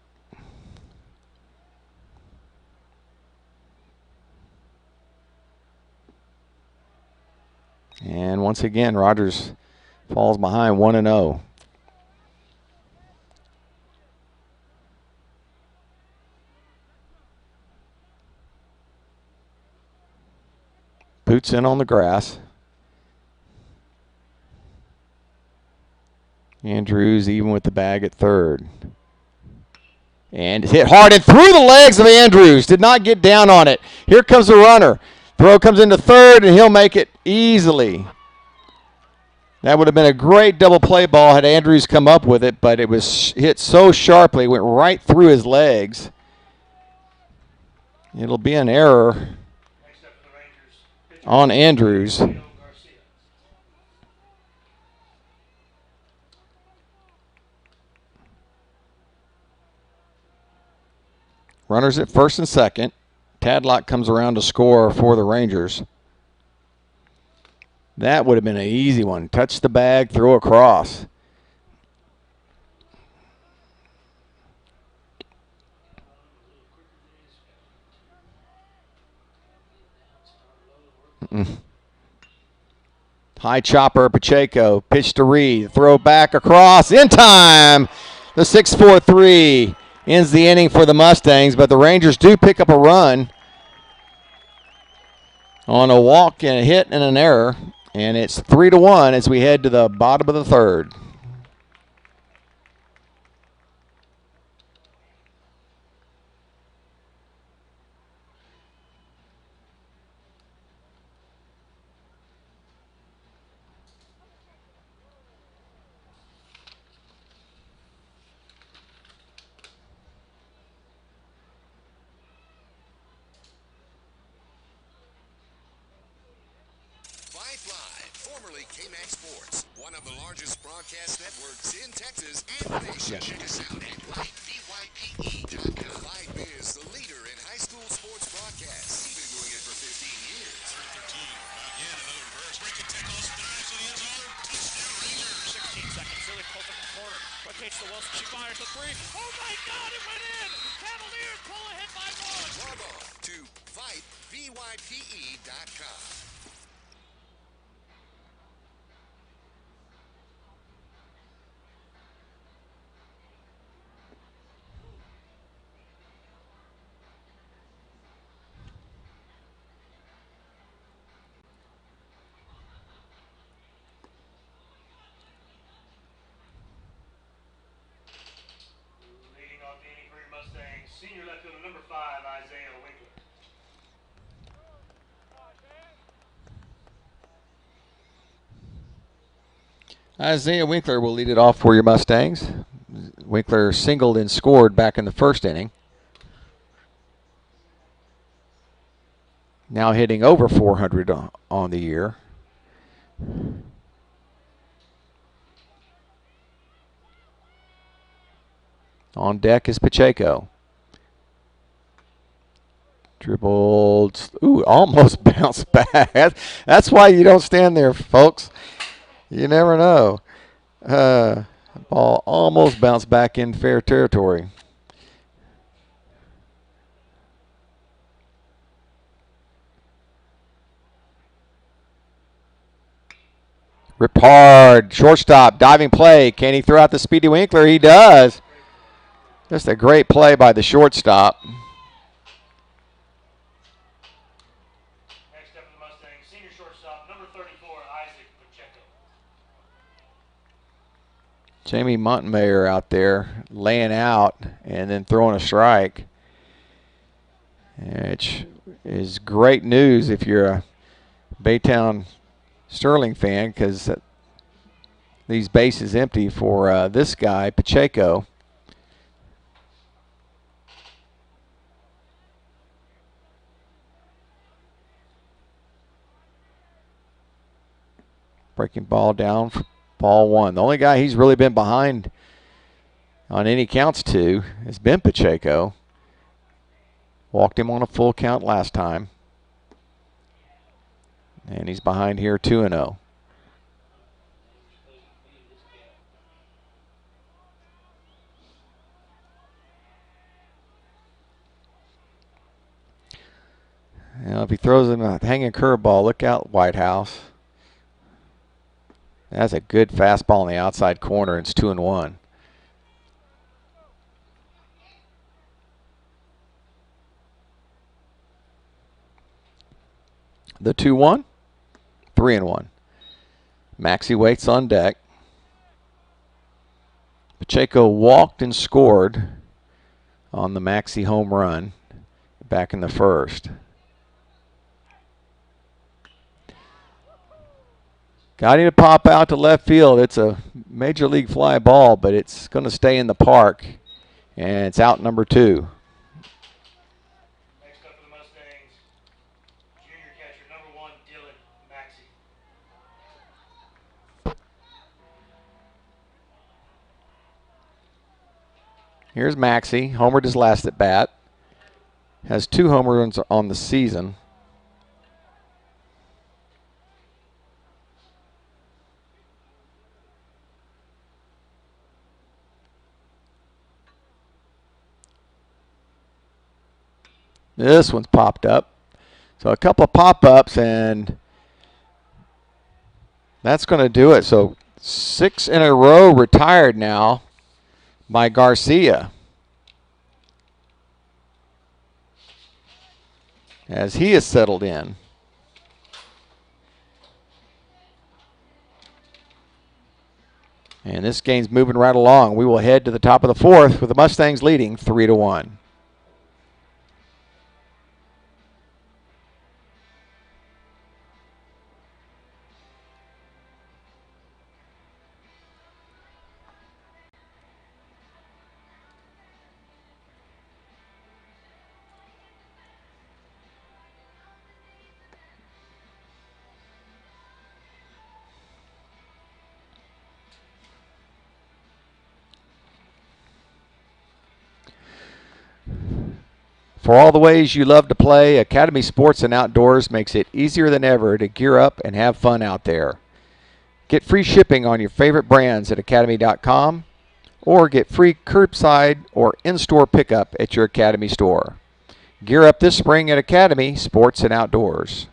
And once again, Rogers falls behind 1-0. Boots in on the grass. Andrews even with the bag at third. And hit hard and through the legs of Andrews. Did not get down on it. Here comes the runner. Throw comes into third, and he'll make it easily. That would have been a great double play ball had Andrews come up with it, but it was hit so sharply, it went right through his legs. It'll be an error Next up for the Rangers, pitcher on Andrews. Garcia. Runners at first and second. Tadlock comes around to score for the Rangers. That would have been an easy one. Touch the bag, throw across. High chopper, Pacheco. Pitch to Reed. Throw back across. In time. The 6-4-3 ends the inning for the Mustangs, but the Rangers do pick up a run on a walk and a hit and an error. And it's 3-1 as we head to the bottom of the third. Vype Live, formerly KMAX Sports, one of the largest broadcast networks in Texas and the nation. Check us out at VypeE.com. Vype is the leader in high school sports broadcasts. He's been doing it for 15 years. 13. Again, another reverse. Breaking tackles, dives to the end zone. Touchdown, Rangers. 16 seconds. Really close up the corner. Rotates to Wilson. She fires the three. Oh my God! It went in. Cavaliers pull ahead by one. Log on to Vype, VYPE.com. Leading off the inning for your Mustangs, senior left fielder number 5, Isaiah Winkler. Isaiah Winkler will lead it off for your Mustangs. Winkler singled and scored back in the first inning. Now hitting over 400 on the year. On deck is Pacheco. Dribbled. Ooh, almost bounced back. That's why you don't stand there, folks. You never know. Ball almost bounced back in fair territory. Ripped hard. Shortstop. Diving play. Can he throw out the speedy Winkler? He does. Just a great play by the shortstop. Next up for the Mustangs, senior shortstop number 34, Isaac Pacheco. Jamie Montemayor out there laying out and then throwing a strike. Which is great news if you're a Baytown Sterling fan, because these bases empty for this guy, Pacheco. Breaking ball down for ball one. The only guy he's really been behind on any counts to has been Pacheco. Walked him on a full count last time. And he's behind here 2-0. Now, if he throws him a hanging curveball, look out, Whitehouse. That's a good fastball in the outside corner. It's 2-1. The 2-1, 3-1. Maxie waits on deck. Pacheco walked and scored on the Maxie home run back in the first. Got him to pop out to left field. It's a major league fly ball, but it's going to stay in the park. And it's out number 2. Next up for the Mustangs, junior catcher number 1, Dylan Maxey. Here's Maxey. Homered his last at bat. Has 2 home runs on the season. This one's popped up. So a couple of pop-ups, and that's going to do it. So 6 in a row retired now by Garcia, as he is settled in. And this game's moving right along. We will head to the top of the 4th with the Mustangs leading 3-1. For all the ways you love to play, Academy Sports and Outdoors makes it easier than ever to gear up and have fun out there. Get free shipping on your favorite brands at academy.com, or get free curbside or in-store pickup at your Academy store. Gear up this spring at Academy Sports and Outdoors.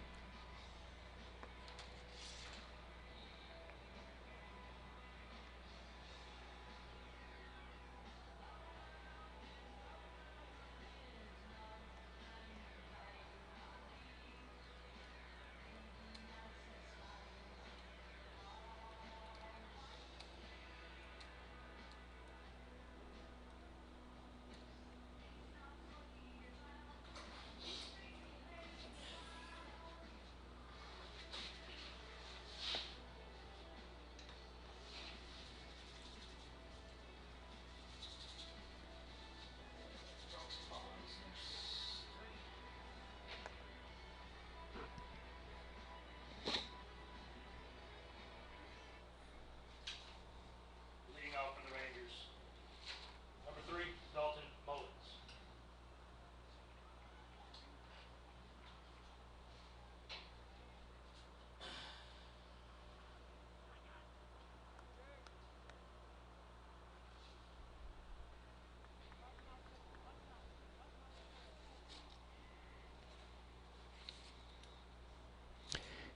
Leading off for the Rangers, number 3, Dalton Mullins.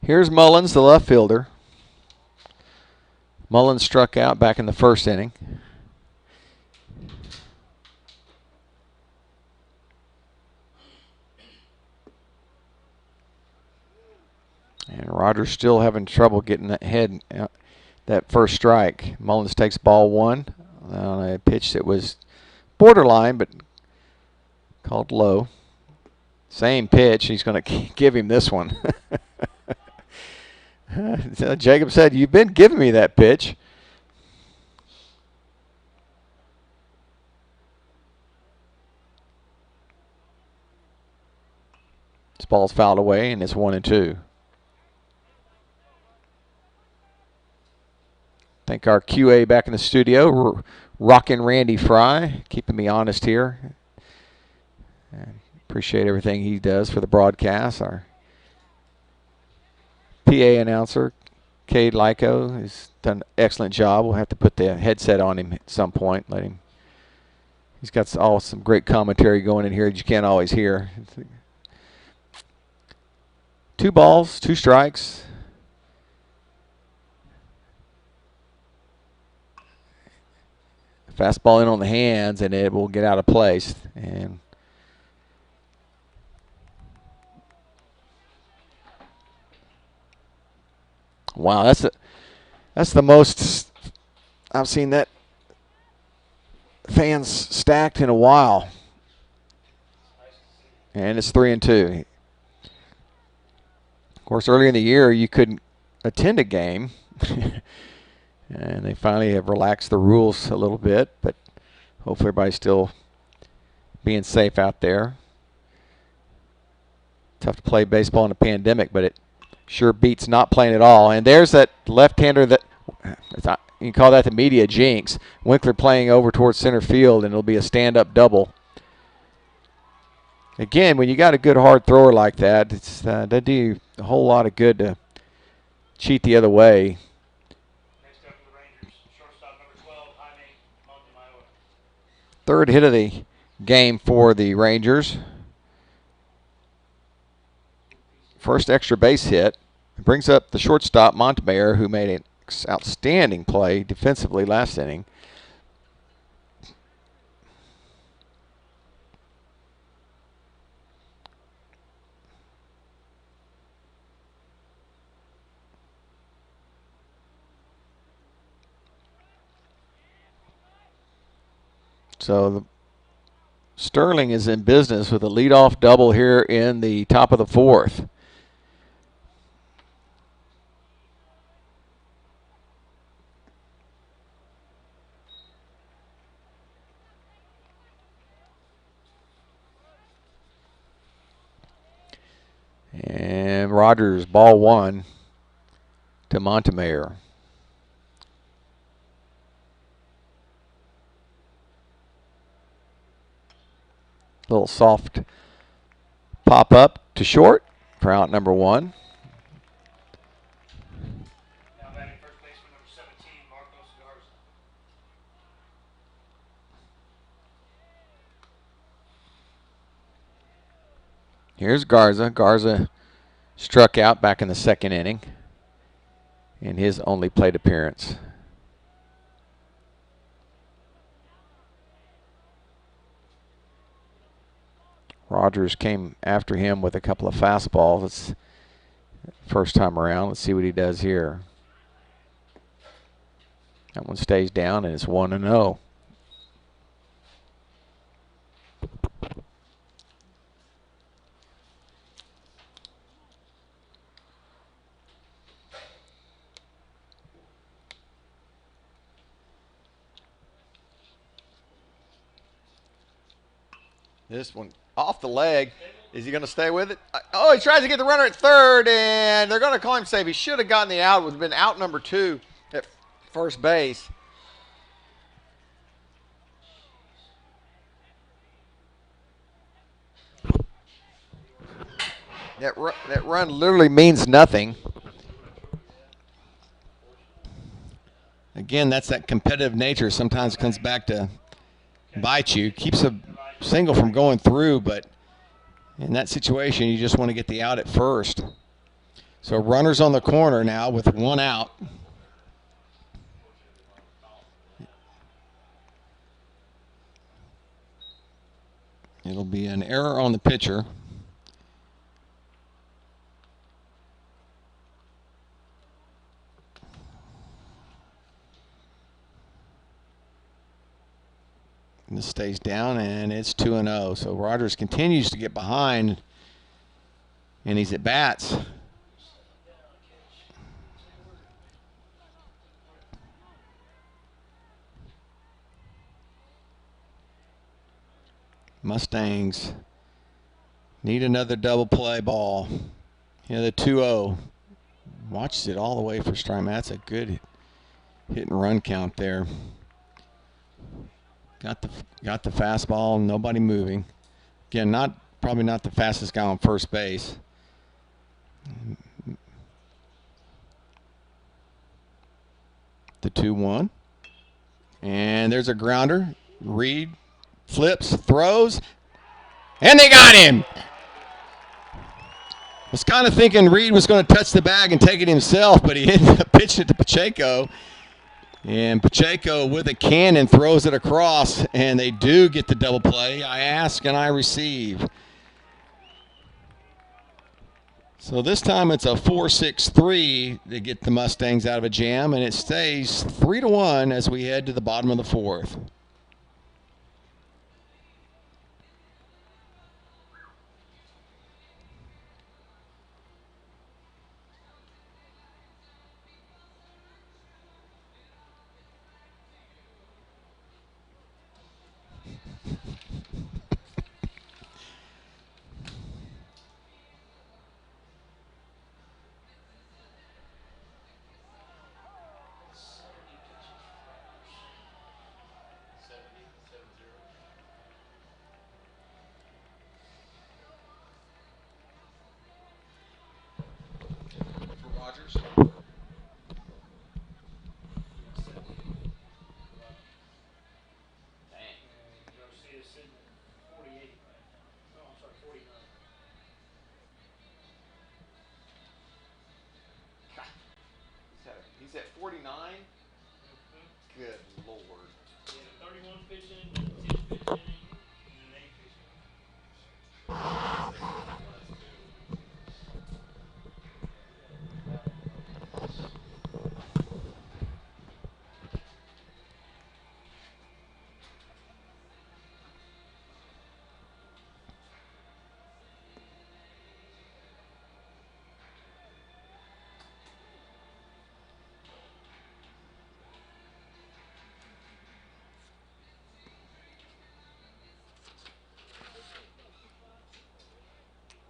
Here's Mullins, the left fielder. Mullins struck out back in the 1st inning. And Rogers still having trouble getting that head, that first strike. Mullins takes ball 1 on a pitch that was borderline, but called low. Same pitch. He's going to give him this one. Jacob said, "You've been giving me that pitch." This ball's fouled away, and it's 1-2. Thank our QA back in the studio, rockin' Randy Fry, keeping me honest here. And appreciate everything he does for the broadcast. Our PA announcer, Cade Lyko, has done an excellent job. We'll have to put the headset on him at some point. He's got some great commentary going in here that you can't always hear. 2 balls, 2 strikes. Fastball in on the hands, and it will get out of place. And wow, that's the most I've seen that fans stacked in a while. And it's 3-2. Of course, earlier in the year, you couldn't attend a game. And they finally have relaxed the rules a little bit, but hopefully everybody's still being safe out there. Tough to play baseball in a pandemic, but it sure beats not playing at all. And there's that left-hander that, you can call that the media jinx. Winkler playing over towards center field, and it'll be a stand-up double. Again, when you got a good hard thrower like that, it doesn't do you a whole lot of good to cheat the other way. Next up for the Rangers, shortstop number 12, Jaime Montemayor. Third hit of the game for the Rangers. First extra base hit. It brings up the shortstop, Montemayor, who made an outstanding play defensively last inning. So Sterling is in business with a leadoff double here in the top of the fourth. And Rogers, ball one to Montemayor. Little soft pop up to short for out number one. Now batting first baseman number 17, Marcos Garza. Here's Garza. Garza struck out back in the second inning in his only plate appearance. Rogers came after him with a couple of fastballs. It's first time around. Let's see what he does here. That one stays down, and it's 1-0. This one off the leg. Is he going to stay with it? Oh, he tries to get the runner at third, and they're going to call him safe. He should have gotten the out. It would have been out number 2 at first base. That run literally means nothing. Again, that's that competitive nature. Sometimes comes back to bite you. Keeps a single from going through, but in that situation, you just want to get the out at first. So runners on the corner now with one out. It'll be an error on the pitcher. And this stays down, and it's 2-0. So Rogers continues to get behind, and he's at bats. Mustangs need another double play ball. The 2-0. Watches it all the way for strike. That's a good hit and run count there. Got the fastball, nobody moving. Again, probably not the fastest guy on first base. The 2-1. And there's a grounder. Reed flips, throws, and they got him. Was kind of thinking Reed was going to touch the bag and take it himself, but he ended up pitching it to Pacheco. And Pacheco with a cannon throws it across, and they do get the double play. I ask and I receive. So this time it's a 4-6-3 to get the Mustangs out of a jam, and it stays 3-1 as we head to the bottom of the fourth. pitch inning, then 10 pitch inning, and an 8 pitch inning.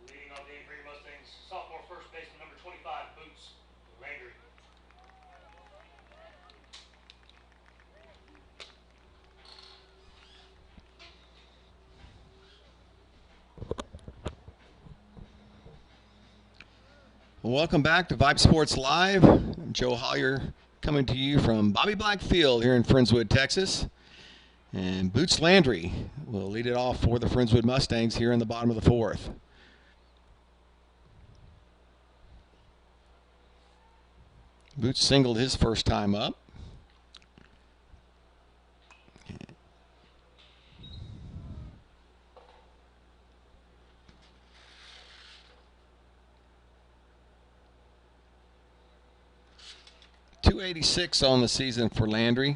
Leading off the inning for your Mustangs, sophomore first baseman number 25, Boots Landry. Welcome back to Vype Sports Live. I'm Joe Hollier coming to you from Bobby Black Field here in Friendswood, Texas. And Boots Landry will lead it off for the Friendswood Mustangs here in the bottom of the fourth. Boots singled his first time up. .286 on the season for Landry.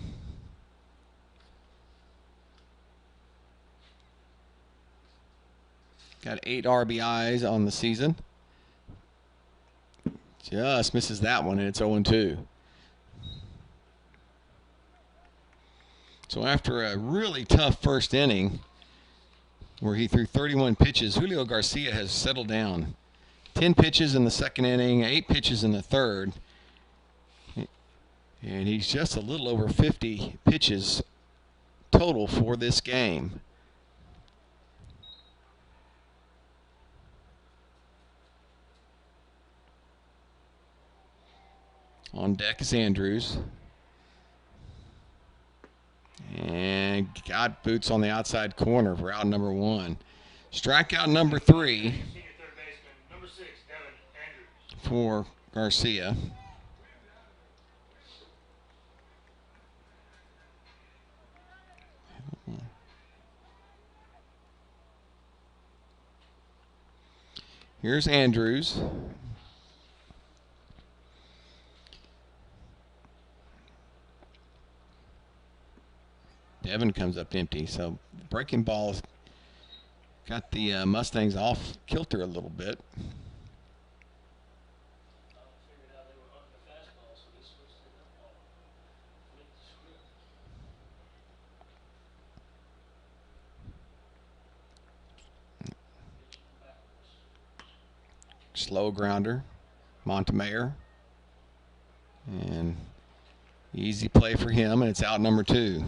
Got 8 RBIs on the season. Just misses that one, and it's 0-2. So after a really tough first inning, where he threw 31 pitches, Julio Garcia has settled down. 10 pitches in the second inning, 8 pitches in the third. And he's just a little over 50 pitches total for this game. On deck is Andrews. And got Boots on the outside corner for out number 1. Strikeout number 3 Senior third baseman number 6, Devin Andrews. for Garcia. Here's Andrews. Devin comes up empty, so breaking ball's got the Mustangs off kilter a little bit. Slow grounder, Montemayor, and easy play for him, and it's out number 2. Next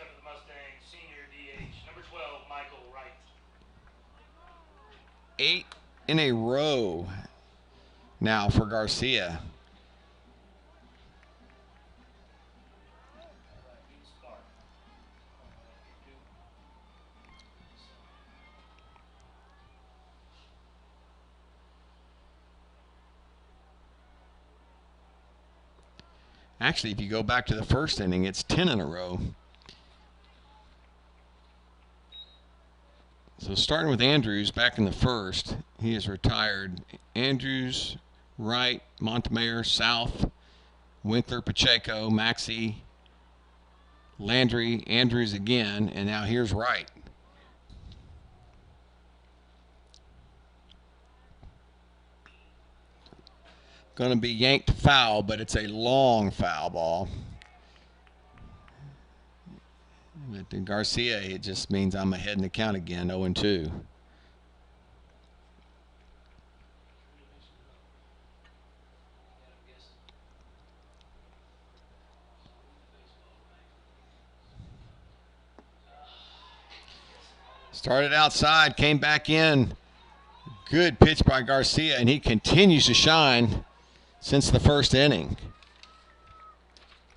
up for the Mustangs, senior DH number 12, Michael Wright. 8 in a row now for Garcia. Actually, if you go back to the first inning, it's 10 in a row. So starting with Andrews back in the first, he is retired. Andrews, Wright, Montemayor, South, Winkler, Pacheco, Maxey, Landry, Andrews again, and now here's Wright. Going to be yanked foul, but it's a long foul ball. But to Garcia, it just means I'm ahead in the count again, 0-2. Started outside, came back in. Good pitch by Garcia, and he continues to shine since the first inning.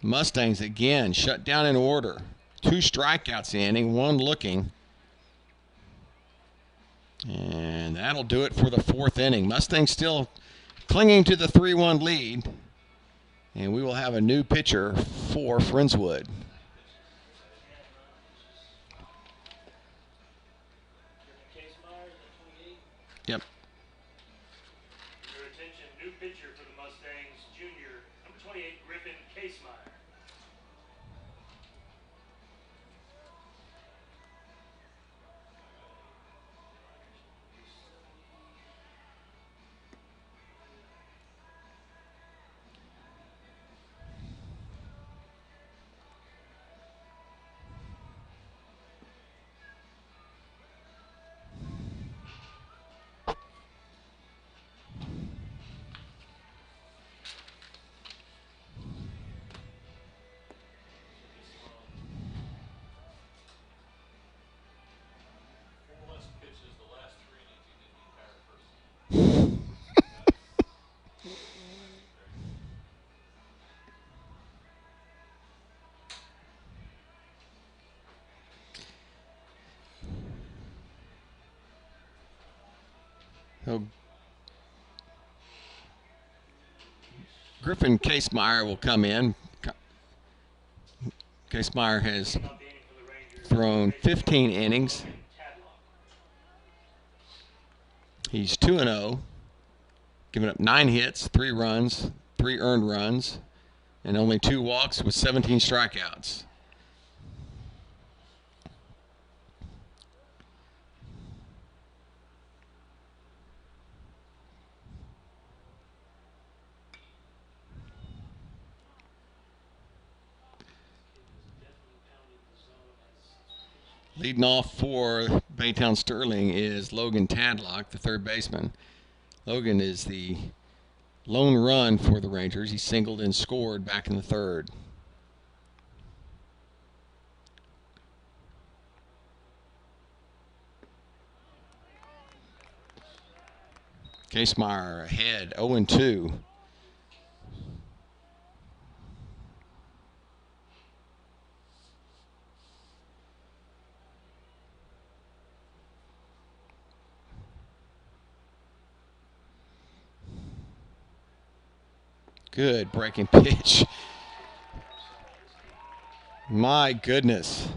Mustangs again shut down in order. 2 strikeouts in the inning, 1 looking. And that'll do it for the 4th inning. Mustangs still clinging to the 3-1 lead. And we will have a new pitcher for Friendswood. Yep. Your attention, new pitcher for the Mustangs, junior, number 28, Griffin Casemeyer. So Griffin Casemeyer will come in. Casemeyer has thrown 15 innings. He's 2-0, giving up 9 hits, 3 runs, 3 earned runs, and only 2 walks with 17 strikeouts. Leading off for Baytown Sterling is Logan Tadlock, the third baseman. Logan is the lone run for the Rangers. He singled and scored back in the third. Casemeyer ahead, 0-2. Good breaking pitch. My goodness.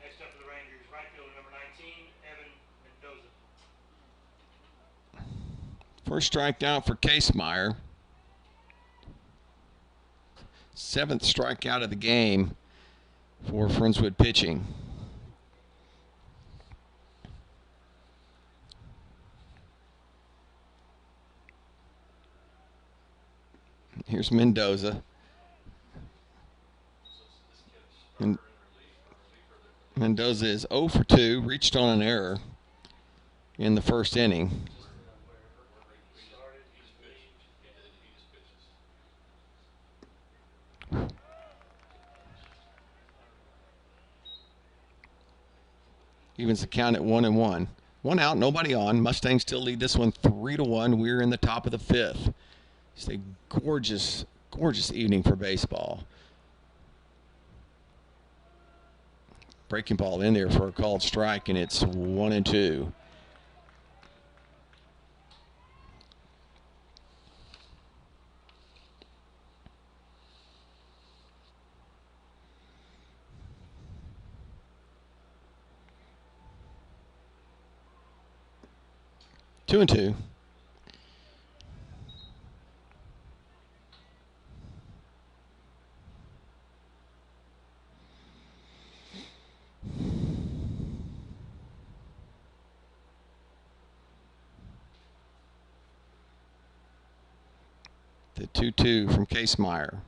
Next up for the Rangers, right fielder number 19, Evan Mendoza. First strikeout for Casemeyer. 7th strikeout of the game for Friendswood pitching. Here's Mendoza. And Mendoza is 0 for 2, reached on an error in the first inning. Evens the count at 1-1. 1 out, nobody on. Mustangs still lead this one 3-1. We're in the top of the 5th. It's a gorgeous, gorgeous evening for baseball. Breaking ball in there for a called strike, and it's 1-2. Two and two. The 2-2 from Casemeyer.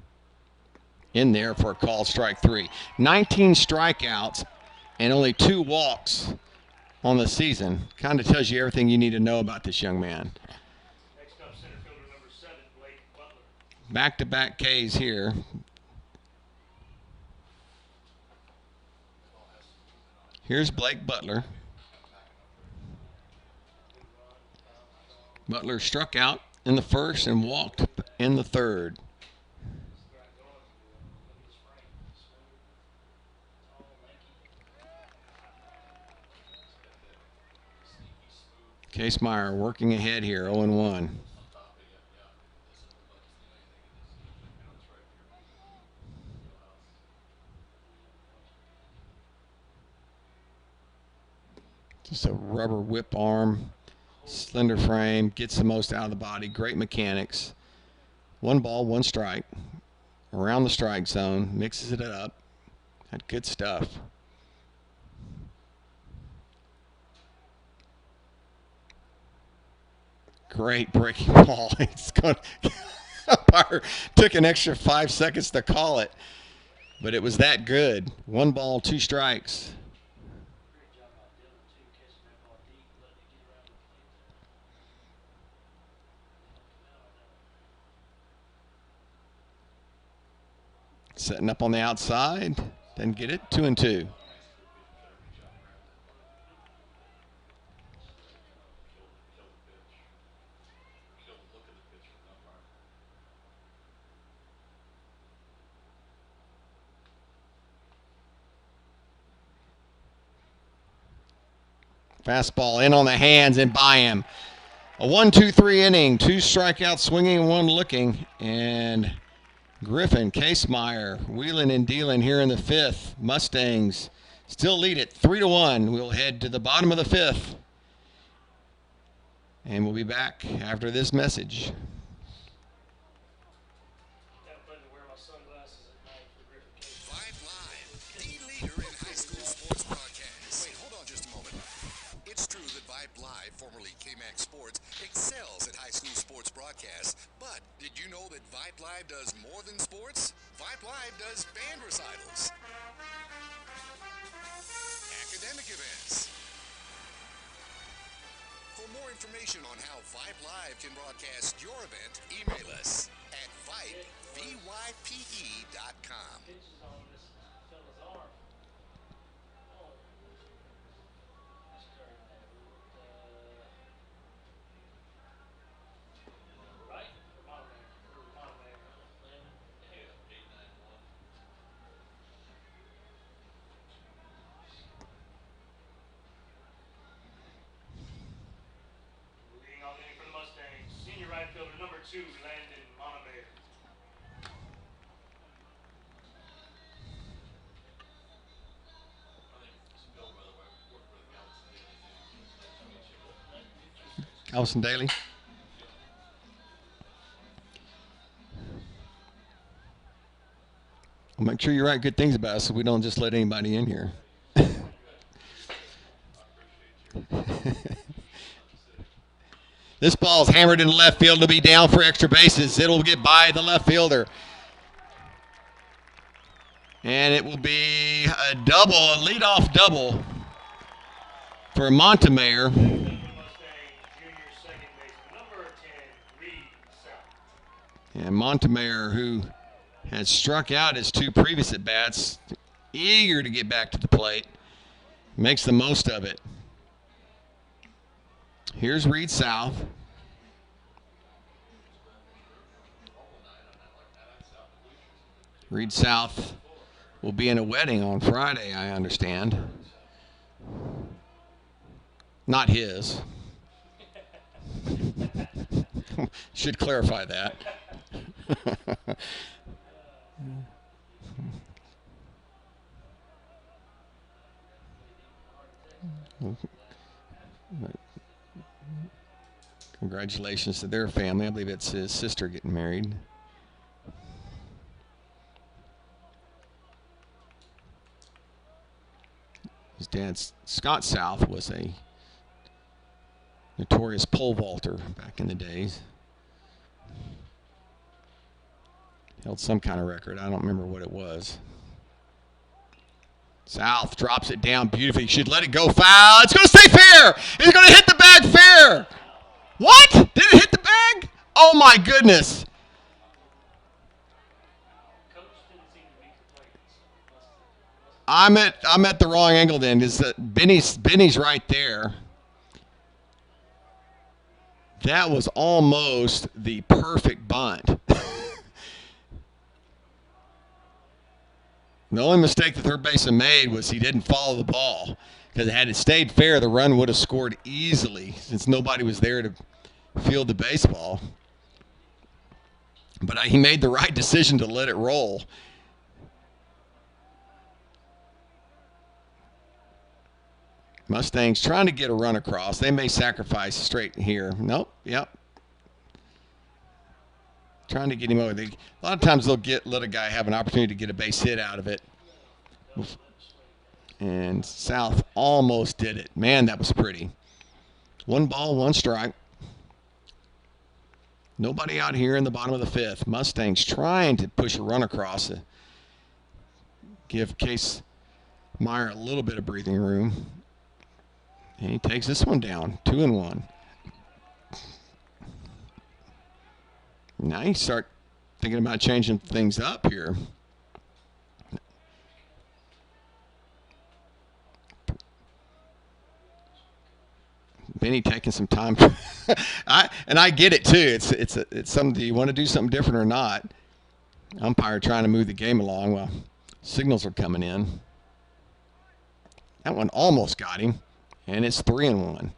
In there for a called strike 3. 19 strikeouts and only 2 walks on the season. Kind of tells you everything you need to know about this young man. Next up, center fielder number 7, Blake Butler. Back-to-back Ks here. Here's Blake Butler. Butler struck out in the first and walked in the third. Casemeyer working ahead here, 0-1. Just a rubber whip arm, slender frame, gets the most out of the body, great mechanics. 1 ball, 1 strike. Around the strike zone, mixes it up. Had good stuff. Great breaking ball. It's going. Umpire took an extra 5 seconds to call it, but it was that good. 1 ball, 2 strikes. Setting up on the outside. Didn't get it. 2-2. Fastball in on the hands and by him. A 1-2-3 inning. 2 strikeouts swinging, 1 looking. And Griffin, Casemeyer, wheeling and dealing here in the 5th. Mustangs still lead it 3-1. We'll head to the bottom of the 5th. And we'll be back after this message. Vype Live, the leader in high school sports broadcasts. Wait, hold on just a moment. It's true that Vype Live, formerly KMAX Sports, excels at high school sports broadcasts. But did you know that Vype Live does more than sports? Vype Live does band recitals, academic events. For more information on how Vype Live can broadcast your event, email us at Vype, VYPE.com. Leading off inning for the Mustangs, senior right fielder number 2, Landon Montemayor. Allison Daly. Well, make sure you write good things about us so we don't just let anybody in here. This ball's hammered in left field to be down for extra bases. It'll get by the left fielder. And it will be a double, a leadoff double for Montemayor. Mustang junior second baseman number 10, Reed South. And Montemayor, who had struck out his 2 previous at-bats, eager to get back to the plate, makes the most of it. Here's Reed South. Reed South will be in a wedding on Friday, I understand. Not his. Should clarify that. Congratulations to their family. I believe it's his sister getting married. His dad, Scott South, was a notorious pole vaulter back in the days. Held some kind of record. I don't remember what it was. South drops it down beautifully. He should let it go foul. It's going to stay fair. He's going to hit the bag fair. What? Did it hit the bag? Oh, my goodness. I'm at the wrong angle then. Is that Benny's right there. That was almost the perfect bunt. The only mistake the third baseman made was he didn't follow the ball. Because had it stayed fair, the run would have scored easily since nobody was there to field the baseball. But he made the right decision to let it roll. Mustangs trying to get a run across. They may sacrifice straight here. Nope. Yep. Trying to get him over. A lot of times they'll let a guy have an opportunity to get a base hit out of it. And South almost did it. Man, that was pretty. 1 ball, 1 strike. Nobody out here in the bottom of the 5th. Mustangs trying to push a run across. Give Case Meyer a little bit of breathing room. And he takes this one down. 2-1. Now you start thinking about changing things up here. Benny taking some time. I get it too. It's something. Do you want to do something different or not? Umpire trying to move the game along while signals are coming in. That one almost got him, and it's 3-1.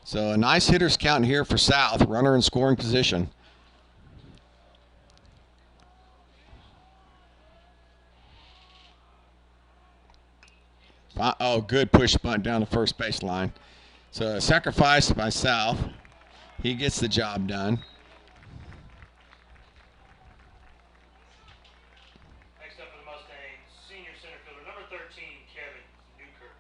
So a nice hitters count here for South. Runner in scoring position. Oh, good push bunt down the first baseline. So a sacrifice by South. He gets the job done. Next up for the Mustangs, senior center fielder, number 13, Kevin Newkirk.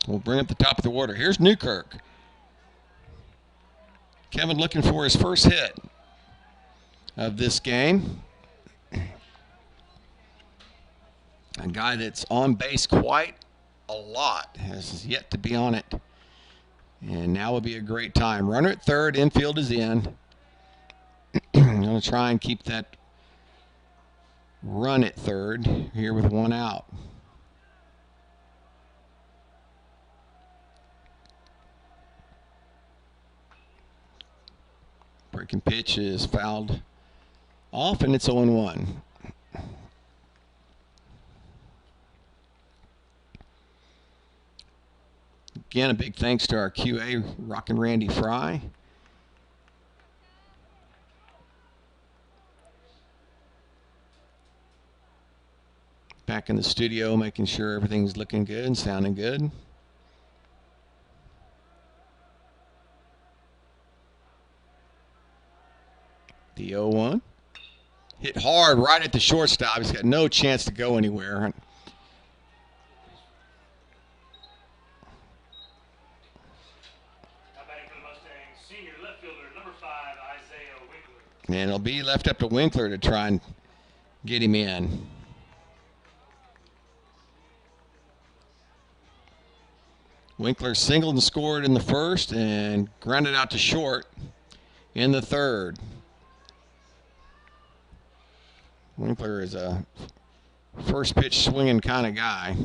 We'll bring up the top of the order. Here's Newkirk. Kevin looking for his first hit of this game. A guy that's on base quite a lot has yet to be on it. And now will be a great time. Runner at third, infield is in. I'm going to try and keep that run at third here with 1 out. Breaking pitch is fouled off, and it's 0-1. Again, a big thanks to our QA, Rockin' Randy Fry. Back in the studio, making sure everything's looking good and sounding good. The 0-1. Hit hard right at the shortstop. He's got no chance to go anywhere. And it'll be left up to Winkler to try and get him in. Winkler singled and scored in the first and grounded out to short in the third. Winkler is a first pitch swinging kind of guy.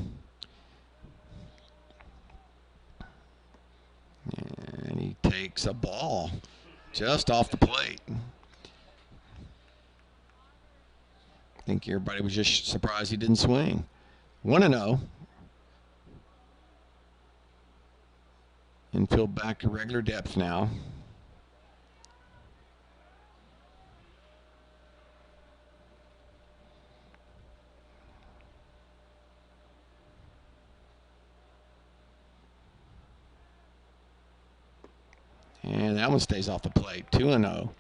And he takes a ball just off the plate. I think everybody was just surprised he didn't swing. 1-0. Infield back to regular depth now. And that one stays off the plate. 2-0.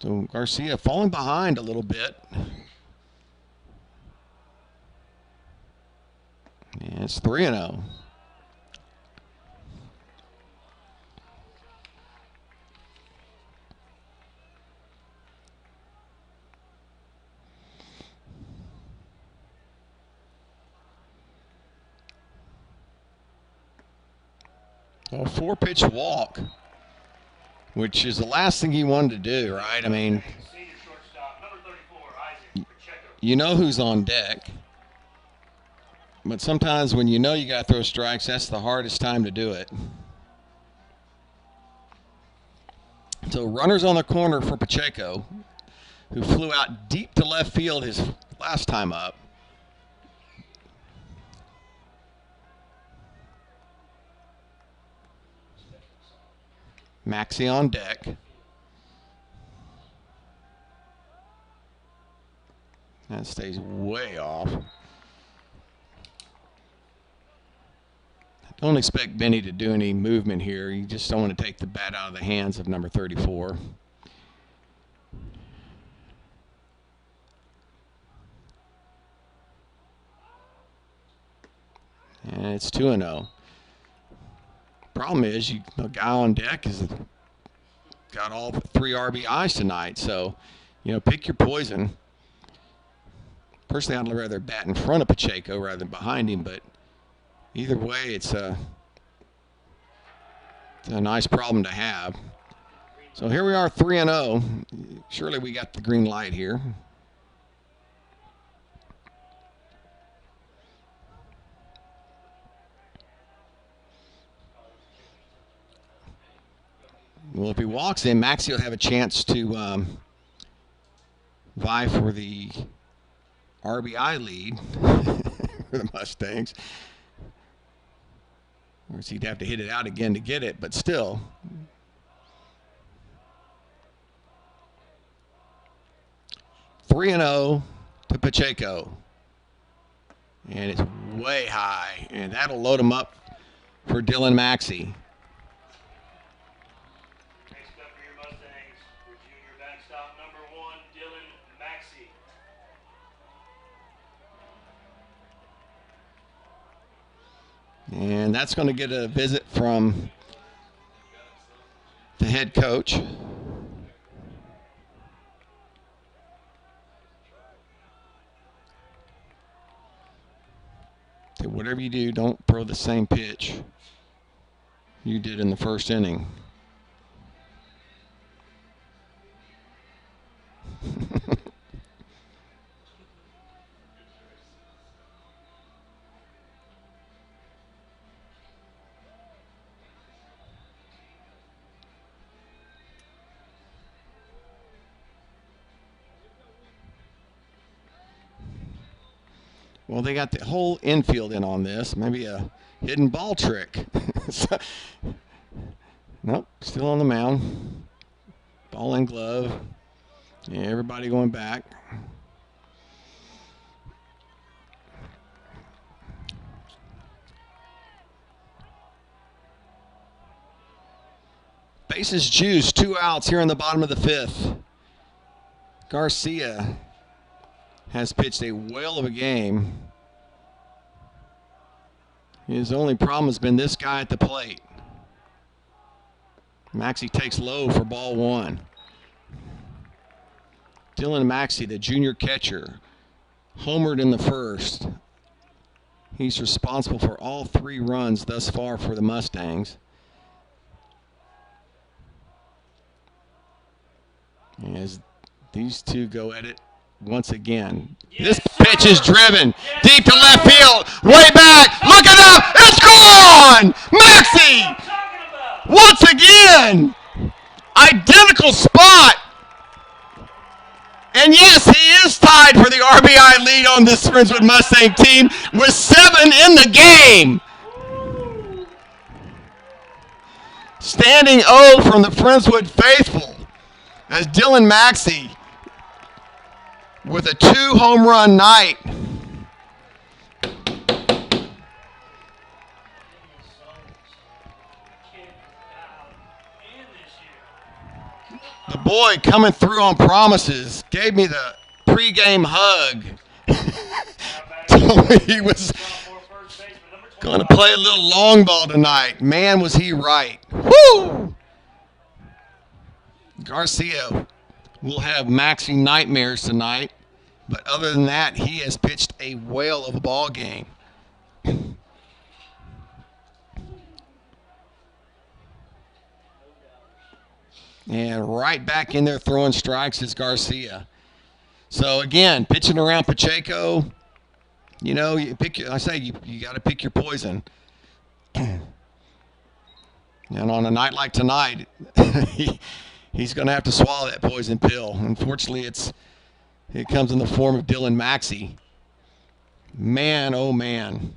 So Garcia falling behind a little bit. And it's 3-0. A 4-pitch walk, which is the last thing you wanted to do, right? I mean, you know who's on deck. But sometimes when you know you got to throw strikes, that's the hardest time to do it. So runners on the corner for Pacheco, who flew out deep to left field his last time up. Maxie on deck. That stays way off. Don't expect Benny to do any movement here. You just don't want to take the bat out of the hands of number 34. And it's 2-0. Problem is, the guy on deck has got all 3 RBIs tonight. So, pick your poison. Personally, I'd rather bat in front of Pacheco rather than behind him, but either way, it's a nice problem to have. So here we are, 3-0. Surely we got the green light here. Well, if he walks in, Maxie will have a chance to vie for the RBI lead for the Mustangs. Of course, he'd have to hit it out again to get it, but still. (3-0) to Pacheco. And it's way high, and that'll load him up for Dylan Maxey. Next up for your Mustangs, your junior backstop number 1, Dylan Maxey. And that's going to get a visit from the head coach. So whatever you do, don't throw the same pitch you did in the first inning. Well, they got the whole infield in on this. Maybe a hidden ball trick. Nope, still on the mound. Ball and glove. Yeah, everybody going back. Bases juice, 2 outs here in the bottom of the 5th. Garcia has pitched a whale of a game. His only problem has been this guy at the plate. Maxey takes low for ball 1. Dylan Maxey, the junior catcher, homered in the first. He's responsible for all 3 runs thus far for the Mustangs. As these two go at it once again. This pitch is driven deep to left field. Way back. Look it up. It's gone. Maxey. Once again. Identical spot. And yes, he is tied for the RBI lead on this Friendswood Mustang team with 7 in the game. Standing O from the Friendswood faithful as Dylan Maxey with a 2-home run night. The boy coming through on promises. Gave me the pregame hug. Told me he was going to play a little long ball tonight. Man, was he right. Woo! Garcia will have Maxey nightmares tonight. But other than that, he has pitched a whale of a ball game. And right back in there throwing strikes is Garcia. So again, pitching around Pacheco, you know, you got to pick your poison. And on a night like tonight, he's going to have to swallow that poison pill. Unfortunately, it's It comes in the form of Dylan Maxey. Man, oh man.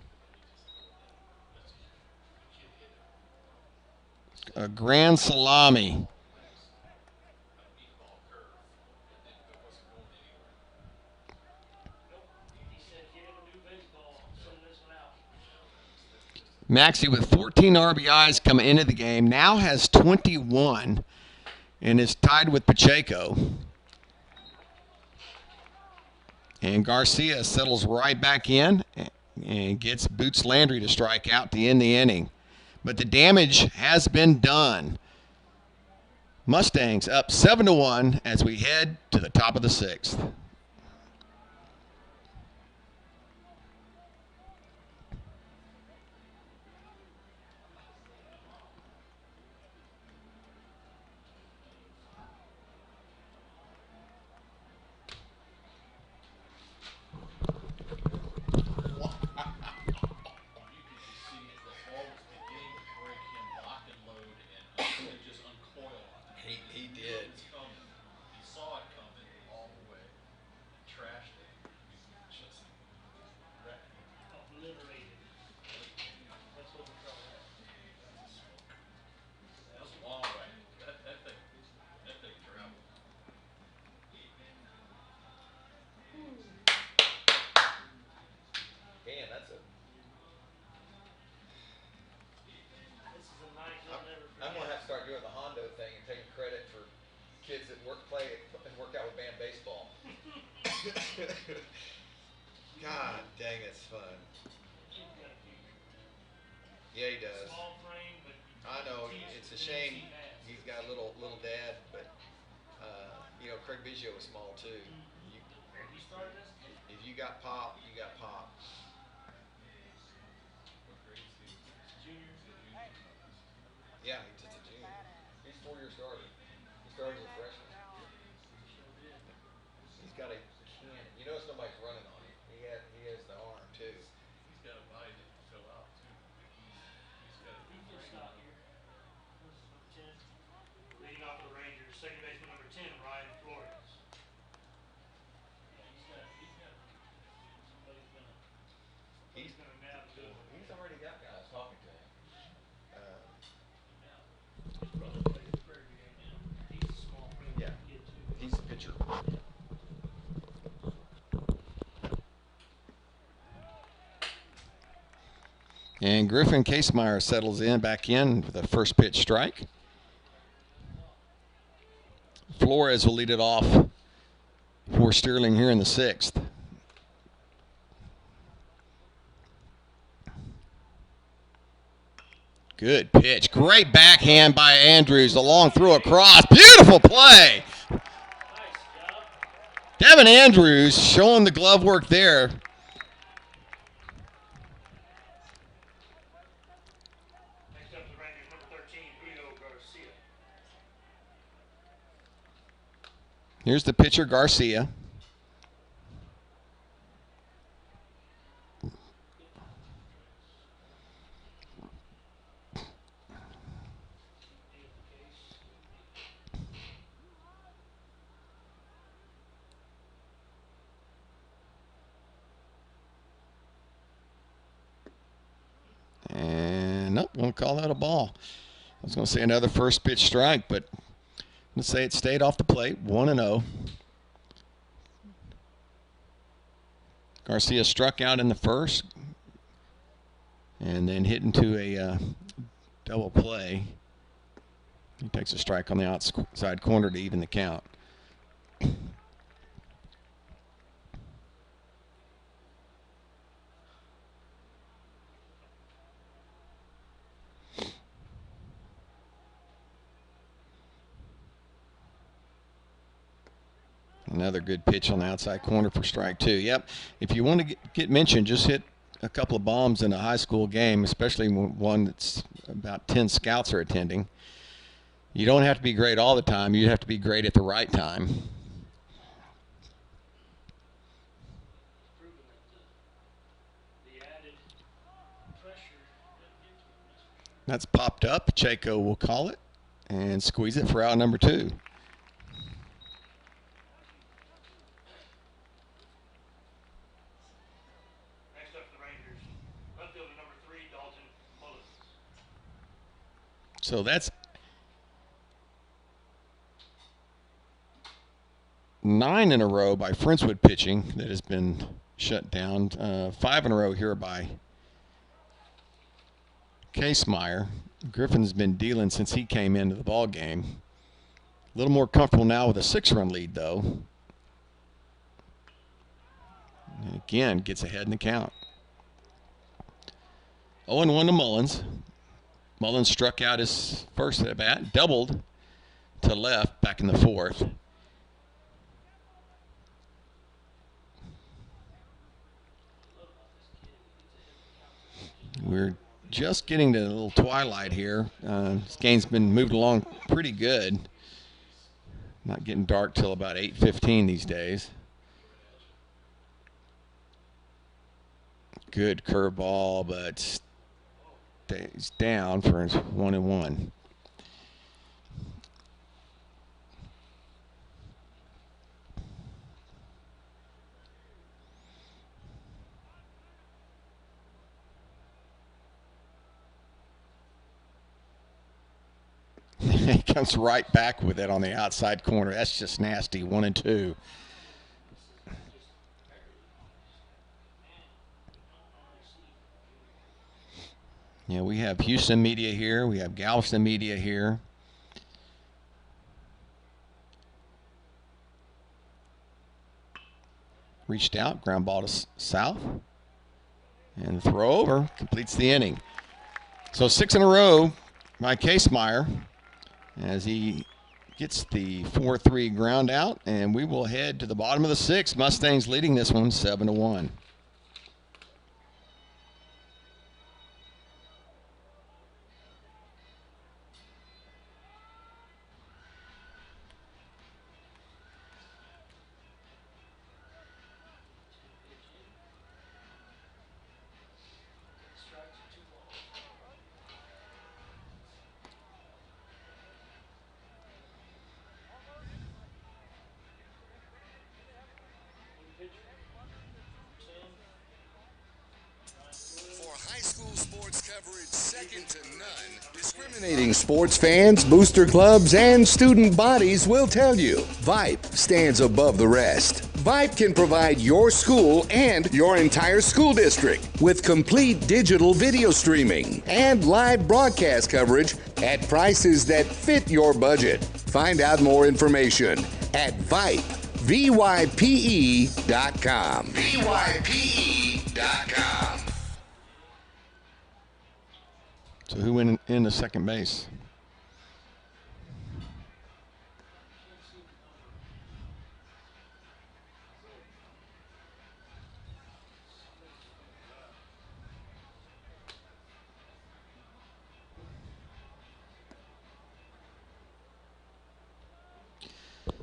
A grand salami. Maxey with 14 RBIs coming into the game, now has 21 and is tied with Pacheco. And Garcia settles right back in and gets Boots Landry to strike out to end the inning. But the damage has been done. Mustangs up 7-1 as we head to the top of the sixth. He did. He saw it coming all the way, trashed it. Just wrecked it. Obliterated. That's what we call that. That was a long way. That thing traveled. Man, that's a. This is a night you'll never forget. I'm gonna have to start doing the Hondo thing and taking credit for kids that work out with band baseball. God dang, it's fun. Yeah, he does. Small frame, but I know it's a shame he's got a little dad, but Craig Biggio was small too. he started this. If you got pop, you got pop. Junior. Yeah, he's just a junior. He's 4-year starter. He started as a freshman. He's got a cannon. You notice nobody's running on him. He has the arm too. He's got a body that can fill out too. He's got a He can stop here. This is number 10. Leading off the Rangers, second baseman number 10, Ryan Flores. He's Gonna nab good one. He's already got guys talking to him. His brother plays at Prairie View now. He's a small frame Yeah. kid too. He's a pitcher. And Griffin Casemeyer settles back in with a first pitch strike. Flores will lead it off for Sterling here in the sixth. Good pitch. Great backhand by Andrews. The long throw across. Beautiful play. Nice job. Devin Andrews showing the glove work there. Next up, the Rangers number 13, Julio Garcia. Here's the pitcher, Garcia. And nope, won't call that a ball. I was going to say another first pitch strike, but let's say it stayed off the plate, 1-0. Garcia struck out in the first and then hit into a double play. He takes a strike on the outside corner to even the count. Another good pitch on the outside corner for strike two. Yep. If you want to get mentioned, just hit a couple of bombs in a high school game, especially one that's about 10 scouts are attending. You don't have to be great all the time. You have to be great at the right time. Proven that the added pressure doesn't get to him. That's popped up. Pacheco will call it and squeeze it for out number two. So that's 9 in a row by Friendswood pitching that has been shut down. 5 in a row here by Casemeyer. Griffin's been dealing since he came into the ball game. A little more comfortable now with a 6-run lead, though. And again, gets ahead in the count. 0-1 to Mullins. Mullins struck out his first at bat, doubled to left back in the 4th. We're just getting to a little twilight here. This game's been moved along pretty good. Not getting dark till about 8:15 these days. Good curveball, but stays down for his 1-1. He comes right back with it on the outside corner. That's just nasty. 1-2. Yeah, we have Houston media here. We have Galveston media here. Reached out, ground ball to South. And the throw over completes the inning. So 6 in a row by Casemeyer as he gets the 4-3 ground out. And we will head to the bottom of the 6th. Mustangs leading this one 7-1. Discriminating sports fans, booster clubs, and student bodies will tell you Vype stands above the rest. Vype can provide your school and your entire school district with complete digital video streaming and live broadcast coverage at prices that fit your budget. Find out more information at Vype, VYPE.com. VYPE.com. So who went in the second base?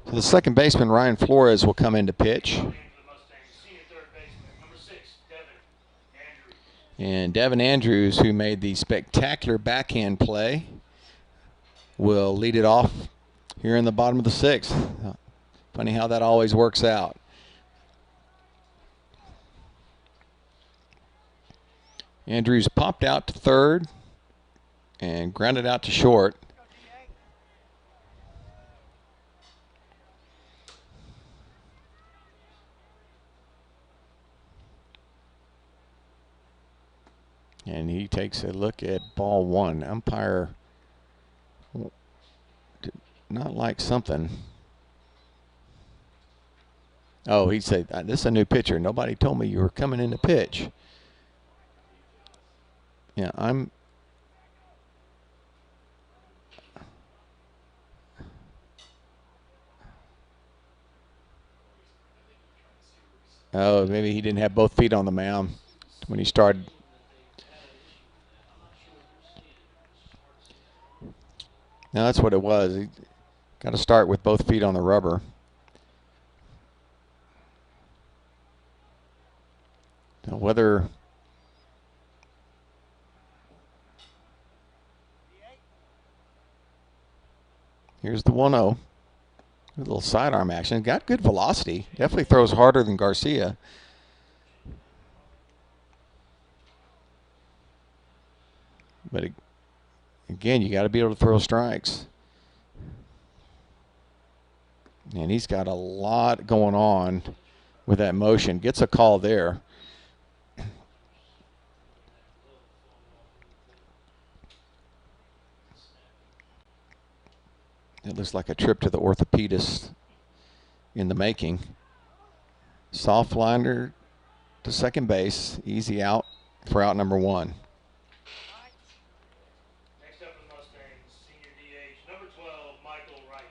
So the second baseman, Ryan Flores, will come in to pitch. And Devin Andrews, who made the spectacular backhand play, will lead it off here in the bottom of the 6th. Funny how that always works out. Andrews popped out to third and grounded out to short. And he takes a look at ball 1. Umpire did not like something. Oh, he said, this is a new pitcher. Nobody told me you were coming in to pitch. Yeah, oh, maybe he didn't have both feet on the mound when he started. No, that's what it was. He got to start with both feet on the rubber. Now whether here's the 1-0. A little sidearm action. Got good velocity. Definitely throws harder than Garcia. But Again, you got to be able to throw strikes. And he's got a lot going on with that motion. Gets a call there. It looks like a trip to the orthopedist in the making. Soft liner to second base. Easy out for out number 1. Next up for the Mustangs, senior DH, number 12, Michael Wright.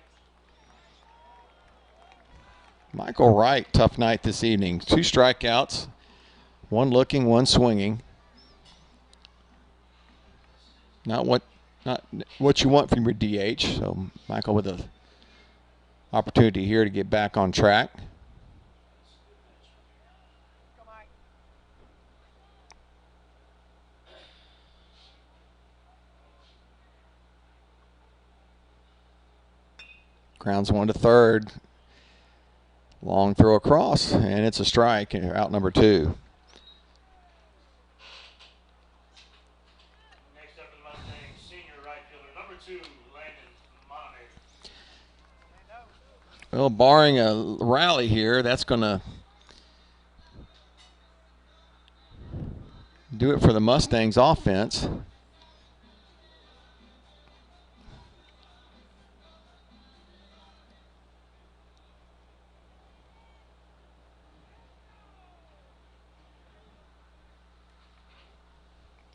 Michael Wright, tough night this evening. 2 strikeouts, 1 looking, 1 swinging. Not what you want from your DH. So Michael with an opportunity here to get back on track. Grounds 1 to third. Long throw across, and it's a strike. Out number 2. Next up for the Mustangs, senior right fielder, number 2, Landon Montemayor. Well, barring a rally here, that's going to do it for the Mustangs offense.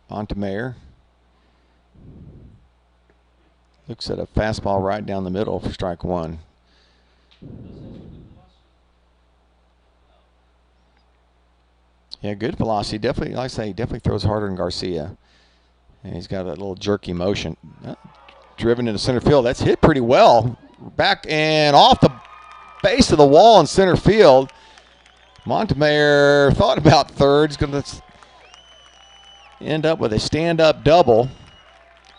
Montemayor looks at a fastball right down the middle for strike 1. Yeah, good velocity. Definitely, like I say, he definitely throws harder than Garcia. And he's got a little jerky motion. Driven into center field. That's hit pretty well. Back and off the base of the wall in center field. Montemayor thought about third. He's going to end up with a stand-up double.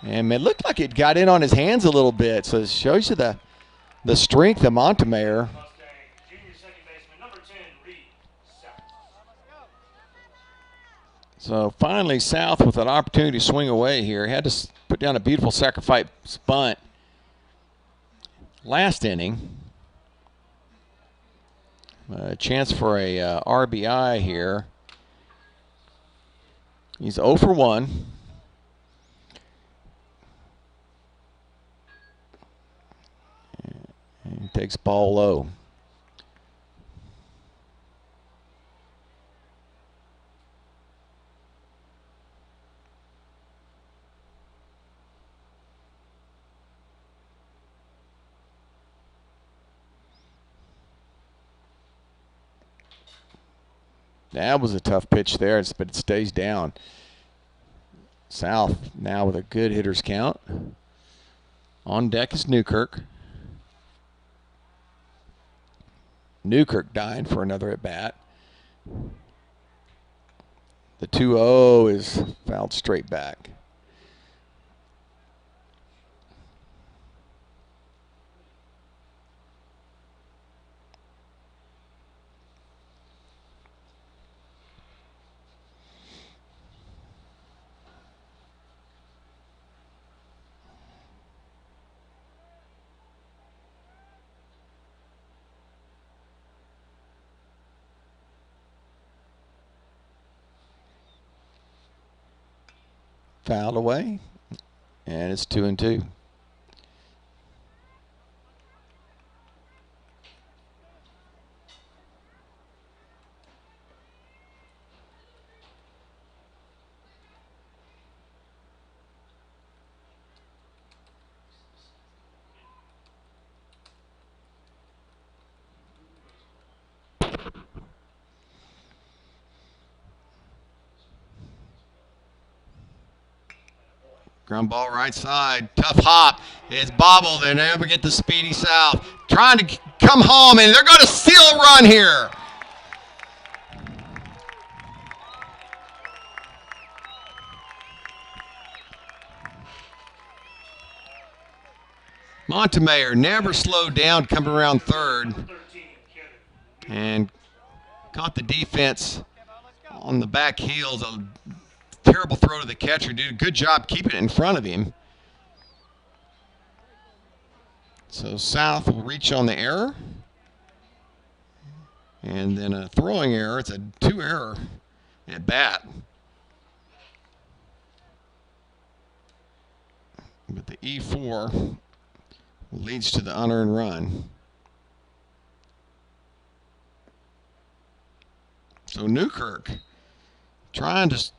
And it looked like it got in on his hands a little bit. So it shows you the strength of Montemayor. Junior second baseman, number 10, Reed South. So finally South with an opportunity to swing away here. Had to put down a beautiful sacrifice bunt last inning. A chance for a RBI here. He's 0 for 1. And he takes ball low. That was a tough pitch there, but it stays down. South now with a good hitter's count. On deck is Newkirk. Newkirk dying for another at bat. The 2-0 is fouled straight back. Fouled away, and it's 2-2. Ground ball right side. Tough hop. It's bobbled. They never get the speedy South. Trying to come home, and they're going to steal a run here. Montemayor never slowed down coming around third. And caught the defense on the back heels. A terrible throw to the catcher. Did a good job keeping it in front of him. So South will reach on the error. And then a throwing error. It's a 2 error at bat. But the E4 leads to the unearned run. So Newkirk trying to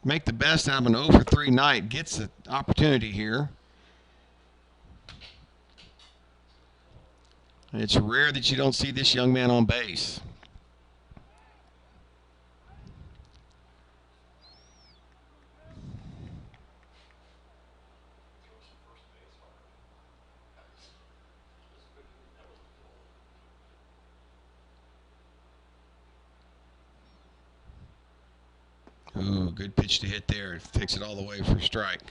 make the best out of an 0 for 3 night, gets the opportunity here. It's rare that you don't see this young man on base. Ooh, good pitch to hit there. It takes it all the way for a strike.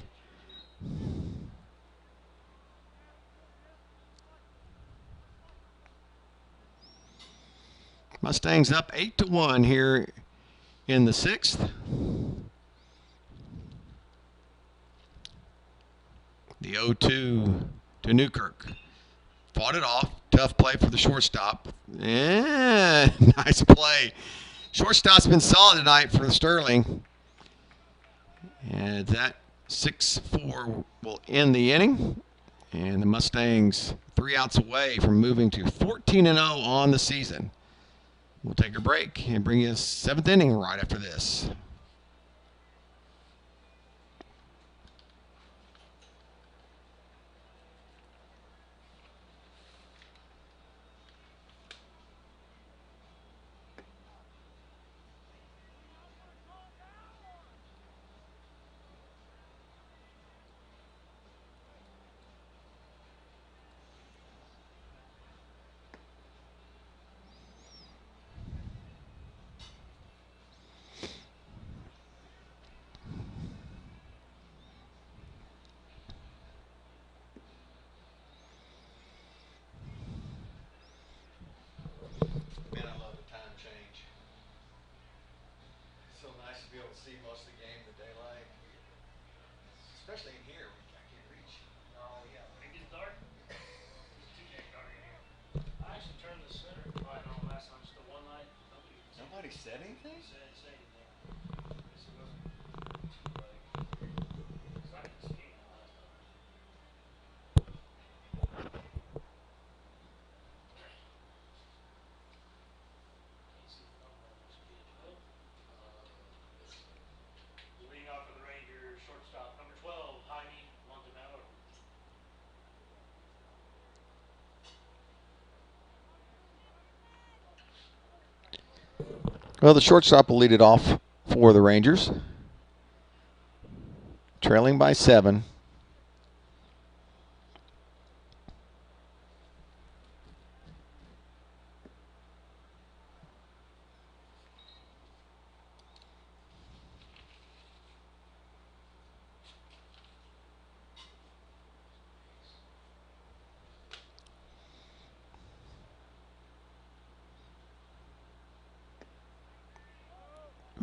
Mustangs up 8-1 here in the 6th. The 0-2 to Newkirk. Fought it off. Tough play for the shortstop. Yeah, nice play. Shortstop's been solid tonight for Sterling. And that 6-4 will end the inning. And the Mustangs 3 outs away from moving to 14-0 on the season. We'll take a break and bring you a 7th inning right after this. Man, I love the time change. It's so nice to be able to see most of the game in the daylight. Especially in here, I can't reach. Oh, yeah. When it gets dark, it's too dang dark in here. I actually turned the center light on last time, just the one light. Nobody said anything? Say anything. Guess it wasn't too late. 'Cause I didn't see it last time. Can't see the number on this page. Well, leading off for the Rangers, shortstop number 12, Jaime Montemelo. Well, the shortstop will lead it off for the Rangers. Trailing by 7.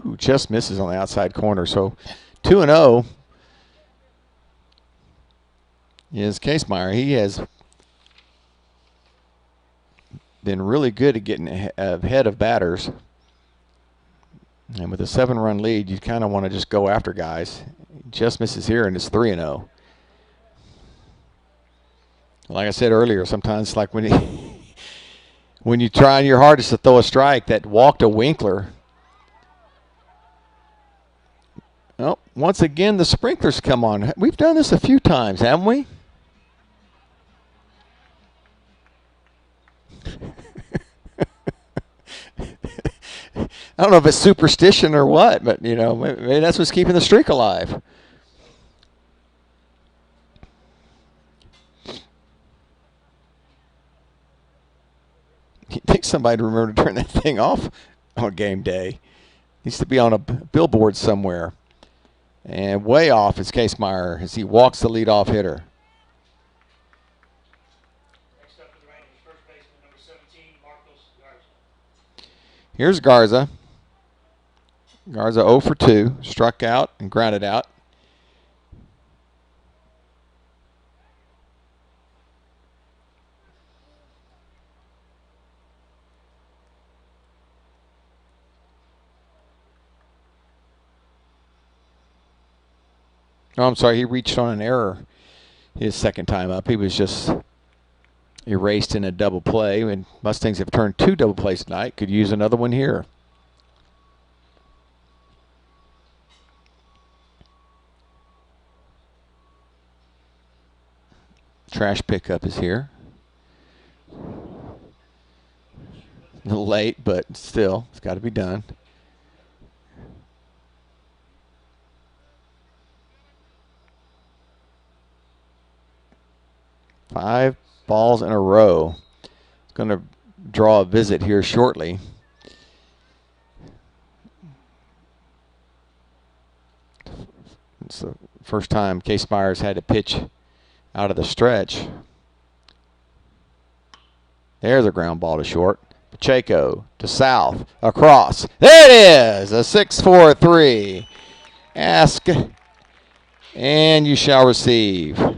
Ooh, just misses on the outside corner. So 2-0 is Casemeyer. He has been really good at getting ahead of batters. And with a 7-run lead, you kind of want to just go after guys. Just misses here, and it's 3-0. Like I said earlier, sometimes like when when you try your hardest to throw a strike, that walk to Winkler. Well, once again, the sprinklers come on. We've done this a few times, haven't we? I don't know if it's superstition or what, but, you know, maybe that's what's keeping the streak alive. You'd think somebody would remember to turn that thing off on game day. Needs to be on a billboard somewhere. And way off is Casemeyer as he walks the leadoff hitter. Next up for the Rangers, first baseman number 17, Marcos Garza. Here's Garza. Garza 0 for 2, struck out and grounded out. Oh, I'm sorry. He reached on an error his second time up. He was just erased in a double play. And Mustangs have turned 2 double plays tonight. Could use another one here. Trash pickup is here. A little late, but still, it's got to be done. Five balls in a row. It's going to draw a visit here shortly. It's the first time Case Myers had to pitch out of the stretch. There's a ground ball to short. Pacheco to south, across. There it is, a 6-4-3. Ask and you shall receive. Now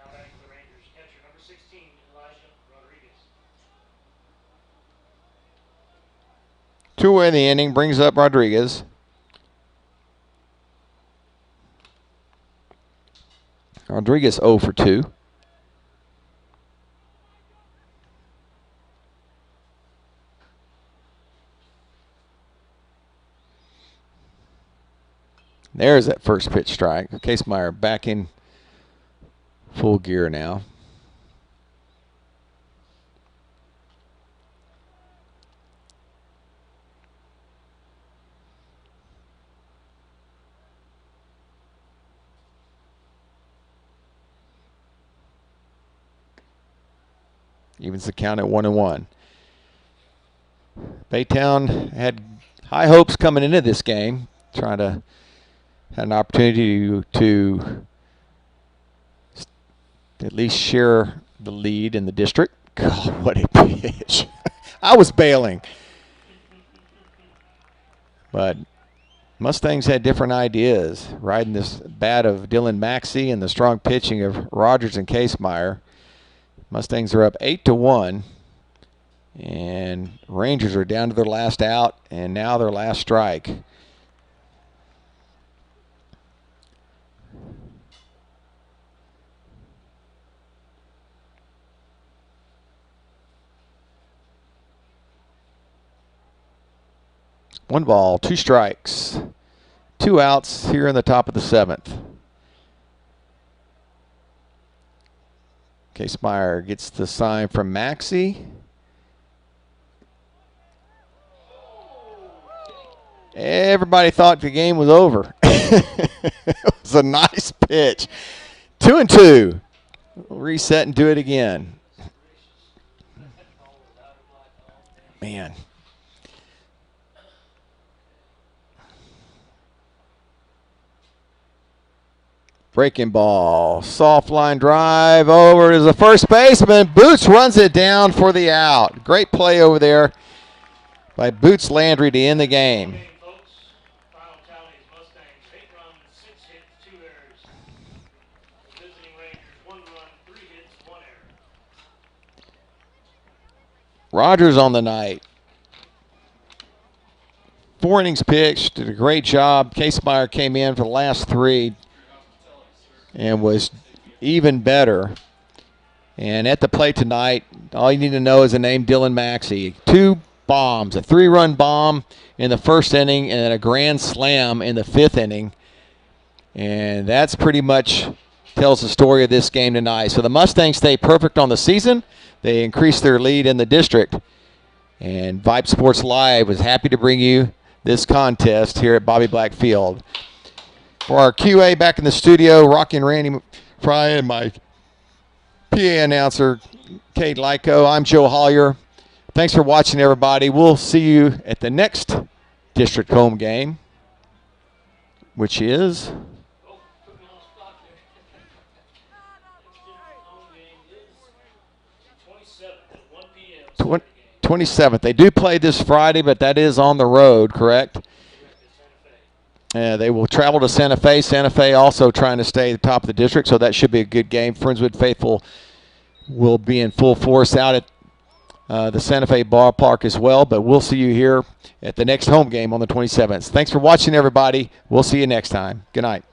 back to the Rangers. Catcher number 16, Elijah Rodriguez. 2 in the inning, brings up Rodriguez. Rodriguez 0 for 2. There's that first pitch strike. Case Meyer back in full gear now. Evens the count at 1-1. Baytown had high hopes coming into this game, trying to have an opportunity to at least share the lead in the district. God, what a pitch. I was bailing. But Mustangs had different ideas, riding this bat of Dylan Maxey and the strong pitching of Rogers and Case Meyer. Mustangs are up 8-1, and Rangers are down to their last out and now their last strike. One ball, 2 strikes, 2 outs here in the top of the 7th. Case Meyer gets the sign from Maxey. Everybody thought the game was over. It was a nice pitch. 2-2. We'll reset and do it again. Man. Breaking ball, soft line drive over to the first baseman. Boots runs it down for the out. Great play over there by Boots Landry to end the game. Game, folks. Final tally is Mustangs 8 runs, 6 hits, 2 errors. Visiting Rangers 1 run, 3 hits, 1 error. Rogers on the night. 4 innings pitched, did a great job. Case Meyer came in for the last 3 and was even better. And at the plate tonight, all you need to know is the name Dylan Maxey. 2 bombs, a 3-run bomb in the first inning and a grand slam in the 5th inning. And that's pretty much tells the story of this game tonight. So the Mustangs stay perfect on the season. They increase their lead in the district. And Vype Sports Live was happy to bring you this contest here at Bobby Black Field. For our QA back in the studio, Rocky and Randy Fry and my PA announcer, Kate Lyko. I'm Joe Hollier. Thanks for watching, everybody. We'll see you at the next district home game, which is Oh, put me on the spot there. Next district home game is 27th at 1 p.m. Saturday game. 27th. They do play this Friday, but that is on the road, correct? Correct, at Santa Fe. They will travel to Santa Fe. Santa Fe also trying to stay at the top of the district, so that should be a good game. Friendswood faithful will be in full force out at the Santa Fe ballpark as well. But we'll see you here at the next home game on the 27th. Thanks for watching, everybody. We'll see you next time. Good night.